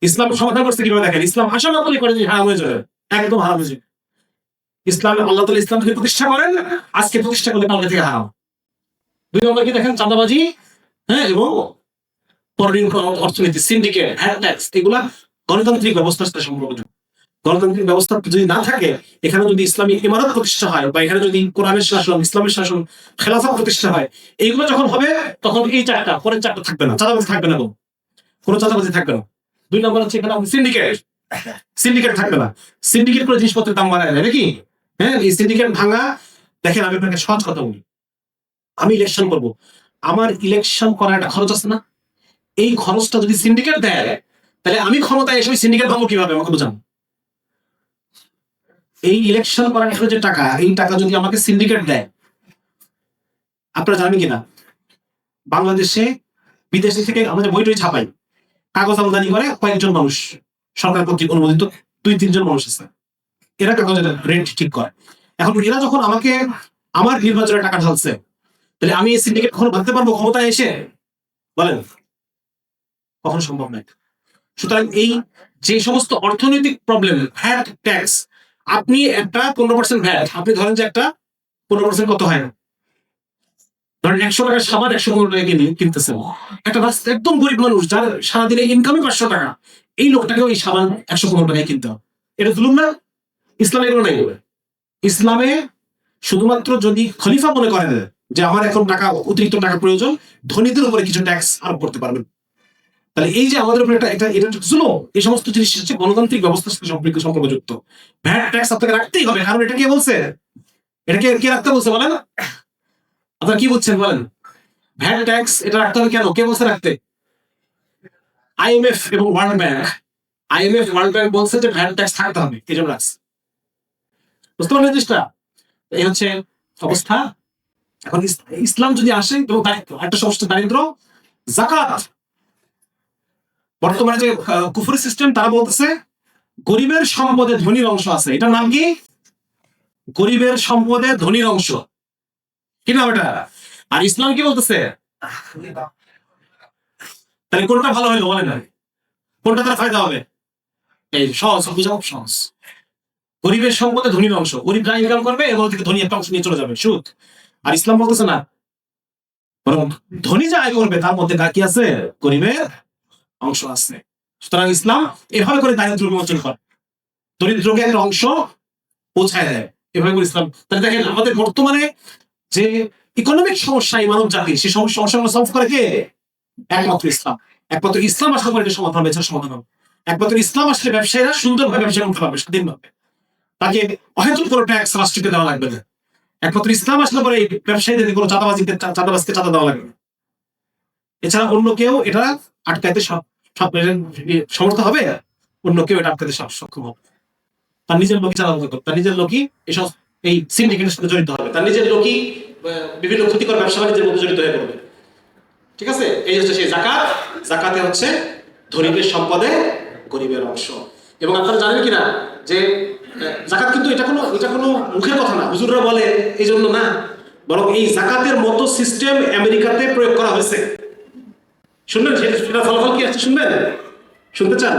ইসলাম সমাধান করছে কিভাবে দেখেন, ইসলাম আশা না করে যে হারাম হয়ে যাবে, একদম হারাম হয়ে যাবে। ইসলাম আল্লাহ তাআলা ইসলাম থেকে প্রতিষ্ঠা করেন, আজকে প্রতিষ্ঠা করলে কালকে থেকে হারাম। 2 নম্বর কি দেখেন, চাঁদাবাজি, হ্যাঁ, এবং পরঋণ অর্থনীতি, সিন্ডিকেট, ভ্যাট ট্যাক্স, এগুলা গণতান্ত্রিক ব্যবস্থার সাথে সম্পর্কযুক্ত। গণতান্ত্রিক ব্যবস্থা যদি না থাকে, এখানে যদি ইসলামী ইমারত প্রতিষ্ঠা হয়, বা এখানে যদি কোরআনের শাসন, ইসলামের শাসন, খেলাফত প্রতিষ্ঠা হয়, এইগুলো যখন হবে তখন এই চারটা, পরের চারটা থাকবে না, চাঁদাবাজি থাকবে না, কোনো চাঁদাবাজি থাকবে না। 2 নম্বর হচ্ছে এখানে সিন্ডিকেট থাকবে না, সিন্ডিকেট করে জিনিসপত্রের দাম বাড়ায় দেয় নাকি, হ্যাঁ, এই সিন্ডিকেট ভাঙা। দেখেন আমি আপনাকে সহজ কথা বলি, আমি ইলেকশন করবো, আমার ইলেকশন করার একটা খরচ আছে না, এই খরচটা যদি সিন্ডিকেট দেয়, তাহলে আমি ক্ষমতায় এসে সিন্ডিকেট ভাঙবো কিভাবে, আমাকে বোঝান। এই ইলেকশন করার যে টাকা, এই টাকা যদি আমাকে সিন্ডিকেট দেয়, আপনারা জানেন কিনা বাংলাদেশে বিদেশে থেকে আমরা যে বই ছাপাই, কাগজ আমদানি করে কয়েকজন মানুষ, সরকার কর্তৃক অনুমোদিত 2-3 জন মানুষ আছে, এরা কাগজের রেট ঠিক করে। এখন এরা যখন আমাকে আমার নির্বাচনের টাকা ঢালছে, তাহলে আমি এই সিন্ডিকেট কখনো ভাবতে পারবো ক্ষমতায় এসে, বলেন? কখনো সম্ভব নয়। সুতরাং এই যে সমস্ত অর্থনৈতিক প্রবলেম, ভ্যাট ট্যাক্স, আপনি একটা 15% ভ্যাট, আপনি ধরেন যে একটা 15% কত হয়, ধরেন 100 টাকার সাবান 115 টাকা কিনতেছেন, একটা একদম গরিব মানুষ যার সারাদিনে ইনকামই 500 টাকা, এই লোকটাকে ওই সাবান 115 টাকায় কিনতে হবে, এটা জুলুম না? ইসলামে এগুলো নাই। ইসলামে শুধুমাত্র যদি খলিফা মনে করেন যে আমার এখন টাকা, অতিরিক্ত টাকা প্রয়োজন, ধনীদের উপরে কিছু ট্যাক্স আরোপ করতে পারবেন। তাহলে এই যে আমাদের উপরে এটা জুলুম, এই সমস্ত জিনিস হচ্ছে গণতান্ত্রিক ব্যবস্থার সাথে সম্পর্কযুক্ত। ভ্যাট ট্যাক্স আপনাকে রাখতেই হবে, কারণ এটা কে বলছে, এটা কে রাখতে বলছে বলেন? আপনারা কি বলছেন বলেন? ভ্যাট ট্যাক্স এটা রাখতে হবে কেন, কে বলছে রাখতে? আইএমএফ এবং ওয়ার্ল্ড ব্যাংক বলছে যে ভ্যাট ট্যাক্স থাকতে হবে, এই জন্য রাখছে। বুঝতে পারলেন জিনিসটা? এই হচ্ছে অবস্থা। এখন ইসলাম যদি আসে, এবং একটা সমস্যা দারিদ্র, যাকাত। বর্তমানে যে কুফরি সিস্টেম, তারা বলতেছে গরিবের সম্পদে ধনীর অংশ আছে, এটার নাম কি? গরিবের সম্পদে ধনীর অংশ, কি নাম এটা? আর ইসলাম কি বলতেছে? তাহলে কোনটা ভালো হইলো বলেন? কোনটা তার ফায়দা হবে? এই সহজ, বুঝাও সহজ। গরিবের সম্পদে ধনীর অংশ, গরিব যা ইনকাম করবে এর মধ্যে থেকে ধনী একটা অংশ নিয়ে চলে যাবে, সুদ। আর ইসলাম বলতেছে না, বরং ধনী যা আয় করবে তার মধ্যে কি আছে? গরিবের অংশ আছে। সুতরাং ইসলাম এভাবে করে দারিদ্র বিমোচন করে, দরিদ্রকে একটা অংশ পৌঁছায় দেয়, এভাবে করে ইসলাম। তাহলে দেখেন আমাদের বর্তমানে যে ইকোনমিক সমস্যা এই মানব জাতির, সেই সমস্যাগুলো সলভ করে কে? একমাত্র ইসলাম। একমাত্র ইসলাম আসলে করে সমাধান হবে, সমাধান হবে একমাত্র ইসলাম আসলে। ব্যবসায়ীরা সুন্দরভাবে ব্যবসা করতে পারবে, স্বাধীনভাবে, তাকে অহেতুক কোনো ট্যাক্স রাষ্ট্রকে দেওয়া লাগবে না। একমাত্র ইসলাম আসলে পরে এই ব্যবসায়ীদের কোনো চাঁদাবাজকে চাঁদা দেওয়া লাগবে। এছাড়া অন্য কেউ এটা আটকাইতে সমর্থ হবে, অন্য কেউ এটা আটকাইতে সক্ষম হবে। তার নিজের লোকই চাঁদা করবে, তার নিজের লোকই এসব এই সিন্ডিকেটের সাথে জড়িত হবে, তার নিজের লোকই বিভিন্ন ক্ষতিকর ব্যবসা বাণিজ্যের মধ্যে জড়িত হয়ে পড়বে। ঠিক আছে, এই হচ্ছে সেই জাকাত। জাকাতে হচ্ছে ধনীদের সম্পদে গরিবের অংশ। এবং আপনারা জানেন কিনা যে জাকাত কিন্তু এটা কোনো মুখের কথা না, হুজুররা বলে এই জন্য না, বরং এই জাকাতের মতো সিস্টেম আমেরিকাতে প্রয়োগ করা হয়েছে। শুনবেন সেটা ফলাফল কি আছে, শুনবেন, শুনতে চান?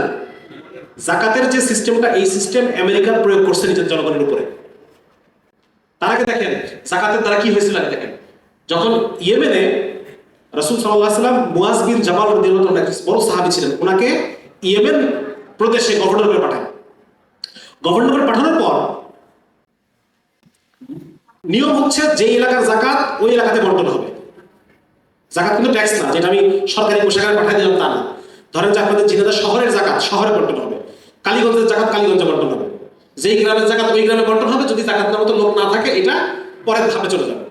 জাকাতের যে সিস্টেমটা, এই সিস্টেম আমেরিকা প্রয়োগ করছে নিজের জনগণের উপরে। তার আগে দেখেন জাকাতের দ্বারা কি হয়েছিল আগে দেখেন। যখন ইয়েমেনে রাসূল সাল্লাল্লাহু আলাইহি ওয়াসাল্লাম মুয়াজ বিন জাবাল রাদিয়াল্লাহু আনহু একজন বড় সাহাবী ছিলেন, ওনাকে ইয়েমেন প্রদেশে গভর্নর করে পাঠান। গভর্নর করে পাঠানোর পর নিয়ম হচ্ছে যে এলাকার জাকাত ওই এলাকাতে বন্টন হবে। জাকাত কিন্তু ট্যাক্স না, যেটা আমি সরকারি কোষাগারে পাঠিয়ে দিলাম তা না। ধরেন যে আপনাদের ঝিনাইদহ শহরের জাকাত শহরে বন্টন হবে, কালীগঞ্জের জাকাত কালীগঞ্জে বন্টন হবে, যেই গ্রামের জাকাত ওই গ্রামে বন্টন হবে। যদি জাকাত নেওয়ার মতো লোক না থাকে এটা পরের ধাপে চলে যাবে।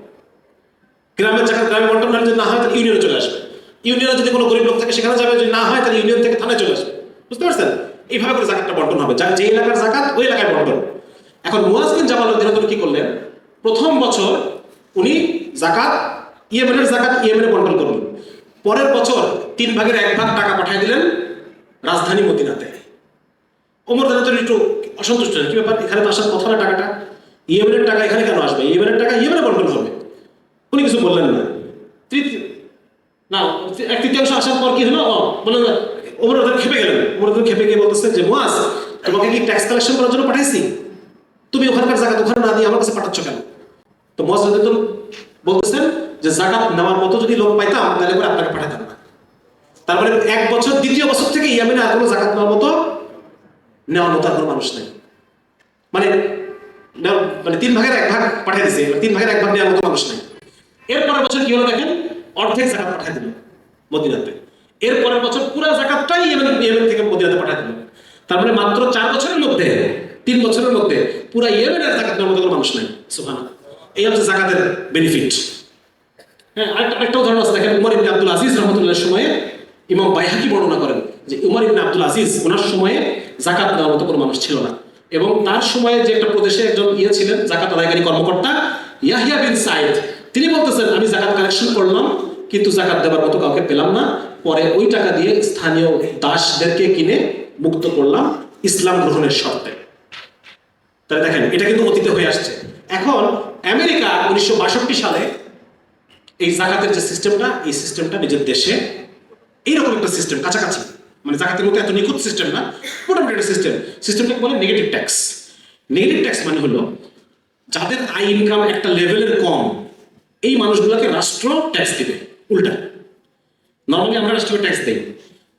গ্রামের জাকাত গ্রামে বন্টন যদি না হয় তাহলে ইউনিয়নে চলে আসবে, ইউনিয়নে যদি কোনো গরিব লোক থাকে সেখানে যাবে, যদি না হয় তাহলে ইউনিয়ন থেকে থানায় চলে আসবে। বুঝতে পারছেন? এইভাবে করে জাকাতটা বন্টন হবে, যে এলাকার জাকাত ওই এলাকায় বন্টন। এখন মুয়াজ বিন জাবাল রাদিয়াল্লাহু আনহু কি করলেন, প্রথম বছর উনি জাকাত ইয়েমেনের জাকাত ইয়েমেনে বন্টন করলেন। পরের বছর 1/3 টাকা পাঠিয়ে দিলেন রাজধানী মদিনাতে। ওমর রাদিয়াল্লাহু একটু অসন্তুষ্ট হলেন, কি ব্যাপার, এখানে তো আসার কথা না, টাকাটা ইয়েমেনের টাকা এখানে কেন আসবে, ইয়েমেনের টাকা ইয়েমেনে বন্টন হবে। উনি কিছু বললেন না। না, 1/3 আসার পর কি হলো, বললেন ওমর রাদিয়াল্লাহু খেপে গেলেন। ওমর রাদিয়াল্লাহু খেপে গিয়ে বলতেছে যে মুয়াজ, তোমাকে কি ট্যাক্স কালেকশন করার জন্য পাঠাইছি? তুমি ওখানকার জাকাত ওখানে না দিয়ে আমার কাছে পাঠাচ্ছ কেন? তো মুয়াজ রাদিয়াল্লাহু বলতেছেন যে জাকাত নেওয়ার মতো যদি লোক পাইতাম তাহলে করে আপনাকে পাঠাতাম না। তারপরে 1 বছর, দ্বিতীয় বছর থেকে ইয়েমেনে আর কোনো জাকাত নেওয়ার মতো আর কোনো মানুষ নেই। মানে 3/1 পাঠিয়ে দিছে, 3/1 নেওয়ার মতো মানুষ নেই। এরপরের বছর কি হলো দেখেন, অর্ধেক জাকাত পাঠিয়ে দিল মদিনাতে। এরপরের বছর পুরো জাকাতটাই ইয়েমেন থেকে মদিনাতে পাঠিয়ে দিল। তারপরে মাত্র 4 বছরের মধ্যে, 3 বছরের মধ্যে পুরো ইয়েমেনের জাকাত নেওয়ার মতো কোনো মানুষ নেই। সুবহানাল্লাহ, এই হচ্ছে জাকাতের বেনিফিট। হ্যাঁ, আরেকটা উদাহরণ আছে দেখেন, উমর ইবনে আব্দুল আজিজ রাহমাতুল্লাহর সময়ে ইমাম বাইহাকি বর্ণনা করেন যে উমর ইবনে আব্দুল আজিজ, ওনার সময়ে জাকাত নেওয়ার মতো কোনো মানুষ ছিল না। এবং তার সময়ে যে একটা প্রদেশে একজন ছিলেন জাকাত আদায়কারী কর্মকর্তা ইয়াহিয়া বিন সাইদ, তিনি বলতেছেন আমি জাকাত কালেকশন করলাম কিন্তু জাকাত দেওয়ার মতো কাউকে পেলাম না। পরে ওই টাকা দিয়ে স্থানীয় দাসদেরকে কিনে মুক্ত করলাম ইসলাম গ্রহণের শর্তে। তাহলে দেখেন এটা কিন্তু অতীতে হয়ে আসছে। এখন আমেরিকা 1962 সালে এই জাকাতের যে সিস্টেমটা, এই সিস্টেমটা নিজের দেশে এইরকম একটা সিস্টেম, কাছাকাছি, মানে জাকাতের মতো এত নিখুঁত সিস্টেম না, মোটামুটি একটা সিস্টেমটাকে বলে নেগেটিভ ট্যাক্স। নেগেটিভ ট্যাক্স মানে হলো যাদের আয় ইনকাম একটা লেভেলের কম, এই মানুষগুলোকে রাষ্ট্র ট্যাক্স দিবে উল্টা। নর্মালি আমরা রাষ্ট্রকে ট্যাক্স দেই,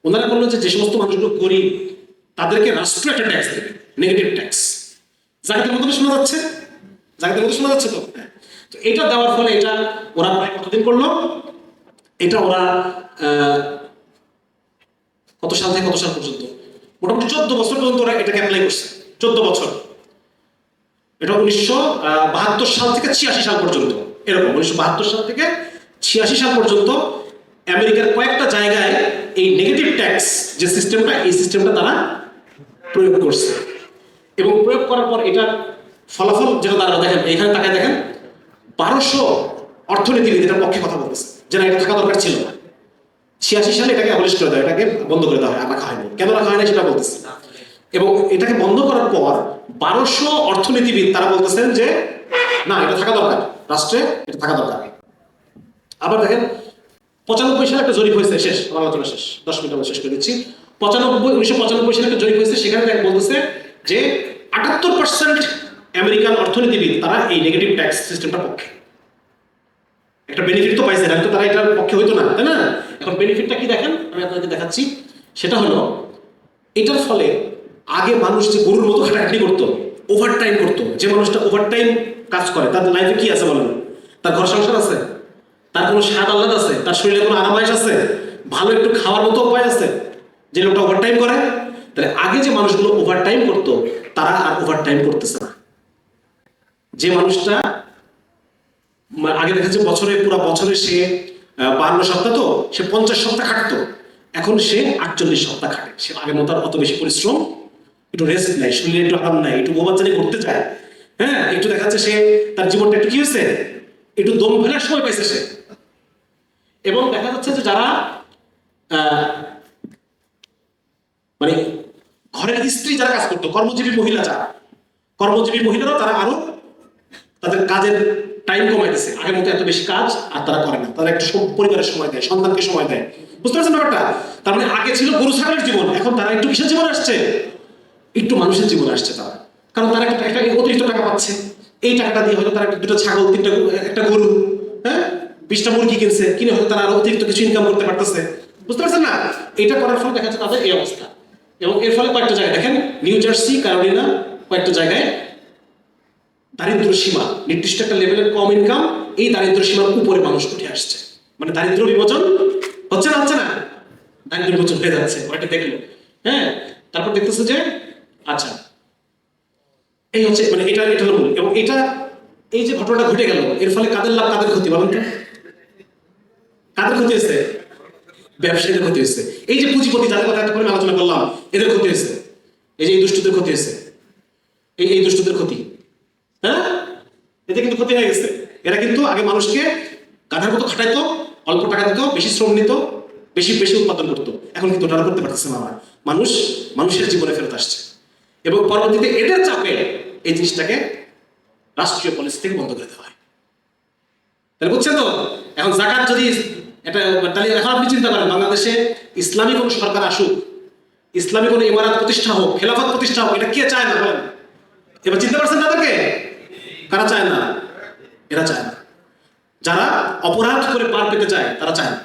ওনারা বললো যে সমস্ত মানুষগুলো গরিব তাদেরকে রাষ্ট্র একটা ট্যাক্স দেবে, নেগেটিভ ট্যাক্স। জাকাতের মতো শোনা যাচ্ছে, জাকাতের মতো শোনা যাচ্ছে তো। তো এটা দেওয়ার ফলে এটা ওরা প্রায় কতদিন করলো, এটা ওরা কত সাল থেকে কত সাল পর্যন্ত, মোটামুটি 14 বছর পর্যন্ত ওরা এটাকে অ্যাপ্লাই করছে। 14 বছর, এটা 1972 সাল থেকে 86 সাল পর্যন্ত, এরকম 1972 সাল থেকে 86 সাল পর্যন্ত আমেরিকার কয়েকটা জায়গায় এই নেগেটিভ ট্যাক্স যে সিস্টেমটা, এই সিস্টেমটা তারা প্রয়োগ করছে। এবং প্রয়োগ করার পর এটার ফলাফল যেটা তারা দেখেন, এখানে তাকায় দেখেন 1200 অর্থনীতিবিদ এটার পক্ষে কথা বলতেছে যে না, এটা থাকা দরকার ছিল না। 86 সালে এটাকে অবলিশ করে দেয়, এটাকে বন্ধ করে দেওয়া হয়, রাখা হয়নি। কেন রাখা হয়নি সেটা বলতেছে। এবং এটাকে বন্ধ করার পর 1200 অর্থনীতিবিদ তারা বলতেছেন যে না, এটা থাকা দরকার, রাষ্ট্রে এটা থাকা দরকার। আবার দেখেন 95 সালে একটা জরিপ হয়েছে, শেষ আমার আলোচনা শেষ, 10 মিনিট আমরা শেষ করে দিচ্ছি। 1995 সালে একটা জরিপ হয়েছে, সেখানে বলতেছে যে 78% আমেরিকান অর্থনীতিবিদ তারা এই নেগেটিভ ট্যাক্স সিস্টেমটার পক্ষে। একটা বেনিফিট তো পাইছে, হয়তো তারা এটার পক্ষে হইতো না, তাই না? এখন বেনিফিটটা কি দেখেন, আমি আপনাকে দেখাচ্ছি। সেটা হলো এটার ফলে আগে মানুষ যে গরুর মতো খাটাখাটি করতো, ওভারটাইম করতো, যে মানুষটা ওভারটাইম কাজ করে তার লাইফে কি আছে বলেন? তার ঘর সংসার আছে, তার কোনো স্বাদ আহ্লাদ আছে, তার শরীরে কোনো আরামায়েশ আছে, ভালো একটু খাওয়ার মতো উপায় আছে, যে লোকটা ওভারটাইম করে। তাহলে আগে যে মানুষগুলো ওভারটাইম করতো তারা আর ওভারটাইম করতেছে না। যে মানুষটা আগে দেখা যাচ্ছে পুরো বছরে সে 52 সপ্তাহ, তো সে 50 সপ্তাহ খাটতো, এখন সে 48 সপ্তাহ খাটে। সে আগের মতো আর অত বেশি পরিশ্রম, একটু রেস্ট নাই, শরীরে একটু আরাম নাই, একটু গোবাচ্চানি করতে চায়, হ্যাঁ, একটু দেখা যাচ্ছে সে তার জীবনটা একটু কি হয়েছে, একটু দম ফেলার সময় পাইছে সে। এবং দেখা যাচ্ছে যে যারা মানে ঘরের স্ত্রী যারা কাজ করতো, কর্মজীবী মহিলারাও তারা আরো তাদের কাজের টাইম কমাই দিচ্ছে। আগের মতো এত বেশি কাজ আর তারা করে না, তারা একটু পরিবারের সময় দেয়, সন্তানকে সময় দেয়। বুঝতে পারছেন ব্যাপারটা? তার মানে আগে ছিল গরু ছাগলের জীবন, এখন তারা একটু কিসের জীবন আসছে, একটু মানুষের জীবন আসছে তারা। কারণ তারা একটা অতিরিক্ত টাকা পাচ্ছে, এই টাকাটা দিয়ে হয়তো তারা দুটো ছাগল, একটা গরু, হ্যাঁ, 20টা মুরগি কিনে হয়তো তারা আরো অতিরিক্ত কিছু ইনকাম করতে পারতেছে। বুঝতে পারছেন না? এটা করার ফলে দেখা যাচ্ছে তাদের এই অবস্থা। এবং এর ফলে কয়েকটা জায়গায় দেখেন, নিউ জার্সি, ক্যারোলিনা, কয়েকটা জায়গায় দারিদ্র সীমা, নির্দিষ্ট একটা লেভেলের কম ইনকাম, এই দারিদ্র সীমার উপরে মানুষ উঠে আসছে। মানে দারিদ্র বিমোচন হচ্ছে না, দারিদ্র বিমোচন হয়ে যাচ্ছে। ওটা দেখলো, হ্যাঁ। তারপর দেখতেছে যে আচ্ছা, এই হচ্ছে মানে এটা হলো মূল। এবং এই যে ঘটনাটা ঘটে গেল, এর ফলে কাদের লাভ কাদের ক্ষতি বলেন তো? কাদের ক্ষতি হয়েছে? ব্যবসায়ীদের ক্ষতি হয়েছে। এই যে পুঁজিপতি যাদের কথা এতক্ষণ আলোচনা করলাম, এদের ক্ষতি হয়েছে। এই যে এই দুষ্টুদের ক্ষতি হয়েছে, এই দুষ্টুদের ক্ষতি, হ্যাঁ, এতে কিন্তু ক্ষতি হয়ে গেছে। এরা কিন্তু আগে মানুষকে গাধার মতো খাটাইতো, অল্প টাকা দিত, বেশি শ্রম নিত, বেশি উৎপাদন করতো। এখন কিন্তু ওটা করতে পারতেছে না। মানুষের জীবনে ফেরত আসছে। এবং পরবর্তীতে এদের চাপে এই জিনিসটাকে রাষ্ট্রীয় পলিসি থেকে বন্ধ করে দেওয়া হয়। তাহলে বুঝছেন তো? এখন যাকাত যদি তাহলে এখন আপনি চিন্তা করেন, বাংলাদেশে ইসলামী কোন সরকার আসুক, ইসলামী কোন ইমারত প্রতিষ্ঠা হোক, খেলাফত প্রতিষ্ঠা হোক, এটা কে চায় না বলেন? এবার চিন্তা পারছেন তাদেরকে? কারা চায় না? এরা চায় না। যারা অপরাধ করে পার পেতে চায় তারা চায় না।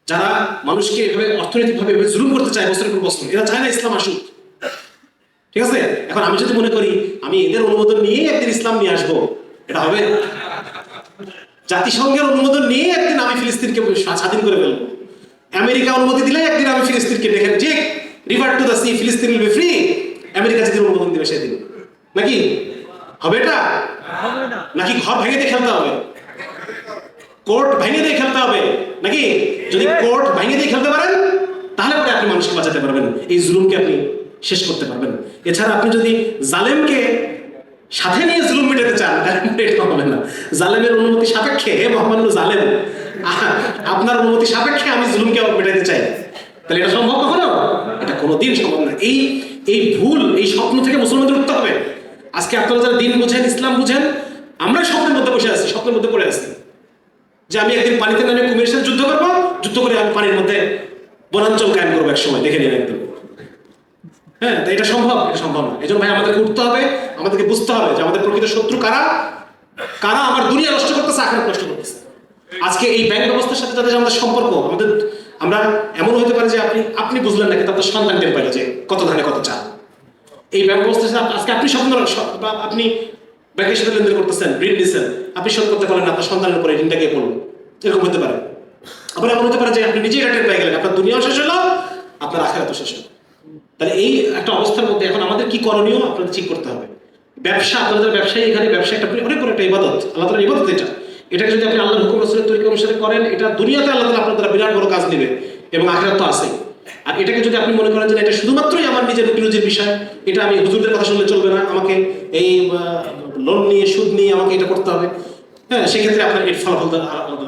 যারা মানুষকে এভাবে অর্থনৈতিকভাবে জুলুম করতে চায় বছরের পর বছর, এরা চায় না ইসলাম আসুক। ঠিক আছে? এখন আমি যদি মনে করি আমি এদের অনুমোদন নিয়ে একদিন ইসলাম নিয়ে আসবো, এটা হবে? জাতিসংঘের অনুমোদন নিয়ে একদিন আমি ফিলিস্তিনকে স্বাধীন করে ফেলবো, আমেরিকা অনুমতি দিলে একদিন আমি ফিলিস্তিনকে দেখেন ঠিক রিভার টু দ্য সি, ফিলিস্তিন উইল বি ফ্রি, আমেরিকা যদি অনুমোদন দিবে সেদিন। নাকি হবে এটা? নাকি ঘর ভেঙে দিয়ে খেলতে হবে, কোর্ট ভেঙে দিয়ে খেলতে হবে? নাকি যদি কোর্ট ভেঙে দিয়ে খেলতে পারেন তাহলে পরে আপনি মানুষকে বাঁচাতে পারবেন, এই জুলুমকে আপনি শেষ করতে পারবেন। এছাড়া আপনি যদি জালেমকে সাথে নিয়ে জুলুম মেটাতে চান, এটা হবে না। জালেমের অনুমতি সাপেক্ষে, হে মহামান্য জালেম, আপনার অনুমতি সাপেক্ষে আমি জুলুমকে মেটাতে চাই, তাহলে এটা সম্ভব কখনো? এটা কোনোদিন সম্ভব না। এই ভুল, এই স্বপ্ন থেকে মুসলমানদের উঠতে হবে। আজকে আপনারা যারা দিন বুঝেন, ইসলাম বুঝেন, আমরা স্বপ্নের মধ্যে বসে আছি, স্বপ্নের মধ্যে পড়ে আছি যে আমি একদিন পানিতে নামে কুমিরের সাথে যুদ্ধ করবো, যুদ্ধ করে আমি পানির মধ্যে বনাঞ্চল কায়েম করবো এক সময়, দেখে নিন একদিন। হ্যাঁ, এটা সম্ভব? এটা সম্ভব না। এই জন্য ভাই আমাদেরকে উঠতে হবে, আমাদেরকে বুঝতে হবে যে আমাদের প্রকৃত শত্রু কারা, কারা আমার দুনিয়া নষ্ট করতেছে, আখিরাত নষ্ট করতেছে। আজকে এই ব্যাংক ব্যবস্থার সাথে যাদের আমাদের সম্পর্ক, আমরা এমন হতে পারে যে আপনি বুঝলেন না, কিন্তু আপনার সন্তান টের পাইল যে কত ধানে কত চাল। এই ব্যাংক ব্যবস্থার সাথে আজকে আপনি আপনি ব্যাংকের সাথে লেনদেন করতেছেন, ঋণ নিচ্ছেন, আপনি শোধ করতে পারেন না, আপনার সন্তানের উপরে ঋণটা গিয়ে পড়লো, এরকম হতে পারে। আবার এমন হতে পারে যে আপনি নিজেই এটা টের পেয়ে গেলেন, আপনার দুনিয়াও শেষ হলো, আপনার আখিরাতও শেষ হলো। তাহলে এই একটা অবস্থার মধ্যে এখন আমাদের কি করণীয় আপনাদের ঠিক করতে হবে। ব্যবসা, আপনাদের ব্যবসায়ী, এখানে ব্যবসা একটা অনেক বড় একটা ইবাদত, আল্লাহ তাআলার ইবাদত। এটাকে যদি আপনি আল্লাহর হুকুম রাসূলের তরিকা অনুসারে করেন, এটা দুনিয়াতে আল্লাহ তাআলা আপনার দ্বারা বিরাট বড় কাজ নেবে এবং আখিরাত তো আছেই। আর এটাকে যদি আপনি মনে করেন যে এটা শুধুমাত্রই আমার নিজের রুজির বিষয়, এটা আমি হুজুরদের কথা শুনলে চলবে না, আমাকে এই লোন নিয়ে সুদ নিয়ে আমাকে এটা করতে হবে, হ্যাঁ, সেক্ষেত্রে আপনার এর ফলাফল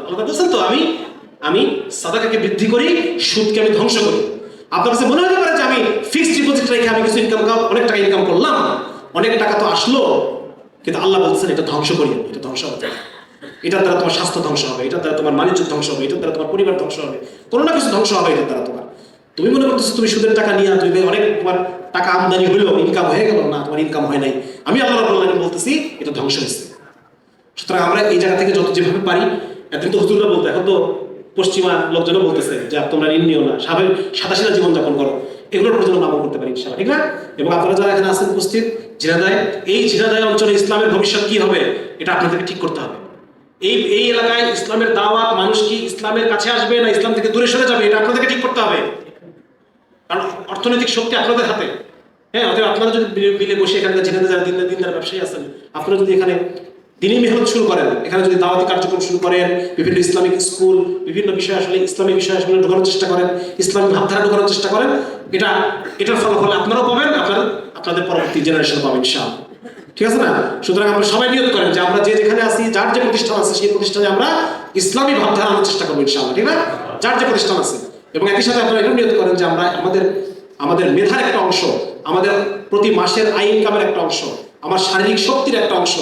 আলাদা। বলছেন তো আমি সাদাকাকে বৃদ্ধি করি, সুদকে আমি ধ্বংস করি। আপনার কাছে মনে হতে পারে যে আমি ফিক্সড ডিপোজিট রেখে আমি কিছু অনেক টাকা ইনকাম করলাম, অনেক টাকা তো আসলো, কিন্তু আল্লাহ বলছেন এটা ধ্বংস করি, এটা ধ্বংস হবে। এটার দ্বারা তোমার স্বাস্থ্য ধ্বংস হবে, এটার দ্বারা তোমার বাণিজ্য ধ্বংস হবে, এটার দ্বারা তোমার পরিবার ধ্বংস হবে, কোনো না কিছু ধ্বংস হবে এটার দ্বারা তোমার। তুমি মনে করতেছো তুমি সুদের টাকা নিয়ে তুমি অনেক তোমার টাকা আমদানি হইলো, ইনকাম হয়ে গেল, না, তোমার ইনকাম হয় নাই। আমি আল্লাহ রাব্বুল আলামিন বলতেছি এটা ধ্বংস হয়েছে। সুতরাং আমরা এই জায়গা থেকে যেভাবে পারি, এতদিন তো হুজুররা বলতো, এখন তো পশ্চিমা লোকজনও বলতেছে যে তোমরা ঋণ নিও না, সাদাসিধা জীবনযাপন করো, এগুলোর প্রয়োজন নামও করতে পারি ইনশাআল্লাহ, ঠিক না? এবং আপনারা যারা এখানে আছেন উপস্থিত, ঝিনাইদহ, এই ঝিনাইদহ অঞ্চলে ইসলামের ভবিষ্যৎ কি হবে এটা আপনাদেরকে ঠিক করতে হবে। এই এলাকায় ইসলামের দাওয়াত, মানুষ কি ইসলামের কাছে আসবে না ইসলাম থেকে দূরে সরে যাবে, এটা আপনাদেরকে ঠিক করতে হবে। কারণ অর্থনৈতিক শক্তি আপনাদের হাতে। হ্যাঁ, অতএব আপনারা যদি মিলে বসে এখানকার ঝিনাইদহ যারা দিনদার ব্যবসায়ী আছেন, আপনারা যদি এখানে তিনি মেহনত শুরু করেন, এখানে যদি দাওয়াতি কার্যক্রম শুরু করেন, বিভিন্ন ইসলামিক স্কুল, বিভিন্ন বিষয় আসলে ইসলামিক বিষয় আসলে ঢোকানোর চেষ্টা করেন, ইসলামিক ভাবধারা ঢোকানোর চেষ্টা করেন, এটার ফলাফল আপনারাও পাবেন, আপনাদের পরবর্তী জেনারেশন পাবেন ইনশাআল্লাহ। ঠিক আছে না? সুতরাং আমরা সবাই নিয়ত করেন যে আমরা যেখানে আছি, যার যে প্রতিষ্ঠান আছে, সেই প্রতিষ্ঠানে আমরা ইসলামী ভাবধারা আনার চেষ্টা করবো ইনশাআল্লাহ। ঠিক না? যার যে প্রতিষ্ঠান আছে, এবং একই সাথে আপনারা এটাও নিয়ত করেন যে আমরা আমাদের মেধার একটা অংশ, আমাদের প্রতি মাসের আয় ইনকামের একটা অংশ, আমার শারীরিক শক্তির একটা অংশ,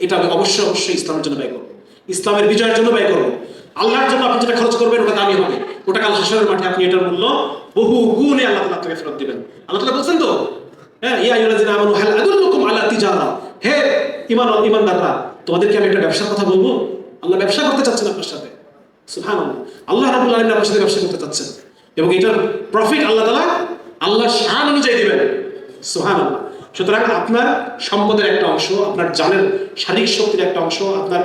এটা আমি অবশ্যই ইসলামের জন্য ব্যয় করবো, ইসলামের বিজয়ের জন্য ব্যয় করবো। আল্লাহর জন্য আপনি যেটা খরচ করবেন ওটা দামি হবে, ওটা কাল হাসরের মাঠে আপনি এটার মূল্য বহু গুণে আল্লাহ তাআলা আপনাকে ফেরত দিবেন। আল্লাহ তাআলা বলছেন তো, হ্যাঁ, ইয়া আইয়ুহাল্লাযীনা আমানু হাল আদুল্লুকুম আলা তিজারা, হে ঈমানদাররা, তোমাদেরকে আমি একটা ব্যবসার কথা বলবো। আল্লাহ ব্যবসা করতে চাচ্ছেন আপনার সাথে, সুবহানাল্লাহ। আল্লাহ রাব্বুল আলামিন আপনার সাথে ব্যবসা করতে চাচ্ছেন, এবং এটার প্রফিট আল্লাহ তাআলা আল্লাহর শান অনুযায়ী দিবেন, সুবহানাল্লাহ। সুতরাং আপনার সম্পদের একটা অংশ, আপনার জানের শারীরিক শক্তির একটা অংশ, আপনার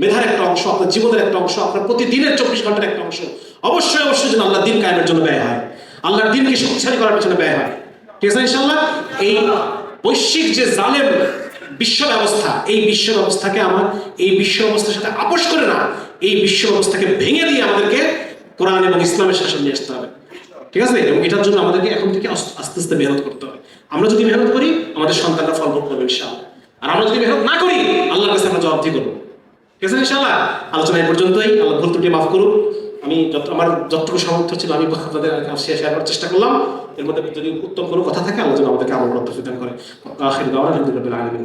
মেধার একটা অংশ, আপনার জীবনের একটা অংশ, আপনার প্রতিদিনের 24 ঘন্টার একটা অংশ অবশ্যই যেন আল্লাহর দ্বীন কায়েমের জন্য ব্যয় হয়, আল্লাহর দ্বীনকে শক্তিশালী করার পেছনে ব্যয় হয়। ঠিক আছে ইনশাআল্লাহ? এই বৈশ্বিক যে জালেম বিশ্ব ব্যবস্থা, এই বিশ্ব ব্যবস্থাকে এই বিশ্ব ব্যবস্থার সাথে আপোষ করে না, এই বিশ্ব ব্যবস্থাকে ভেঙে দিয়ে আমাদেরকে কোরআন এবং ইসলামের শাসন নিয়ে আসতে হবে। ঠিক আছে? এবং এটার জন্য আমাদেরকে এখন থেকে আস্তে আস্তে মেহনত করতে হবে। আমরা যদি মেহনত করি, আমাদের সন্তানরা ফল ভোগ করবে ইনশাআল্লাহ। আর আমরা যদি মেহনত না করি, আল্লাহর কাছে আমরা জবাবদিহি করবো। ঠিক আছে ইনশাআল্লাহ? আলোচনা এই পর্যন্তই। আল্লাহ ভুল ত্রুটি মাফ করুন। আমি আমার যতটুকু সামর্থ্য ছিল আমি আপনাদের শেয়ার করার চেষ্টা করলাম। এর মধ্যে যদি উত্তম কোনো কথা থাকে, আল্লাহ যেন আমাদেরকে আমল করতে সুবিধা করে। আখির দাওয়ানা আলহামদুলিল্লাহি রাব্বিল আলামিন।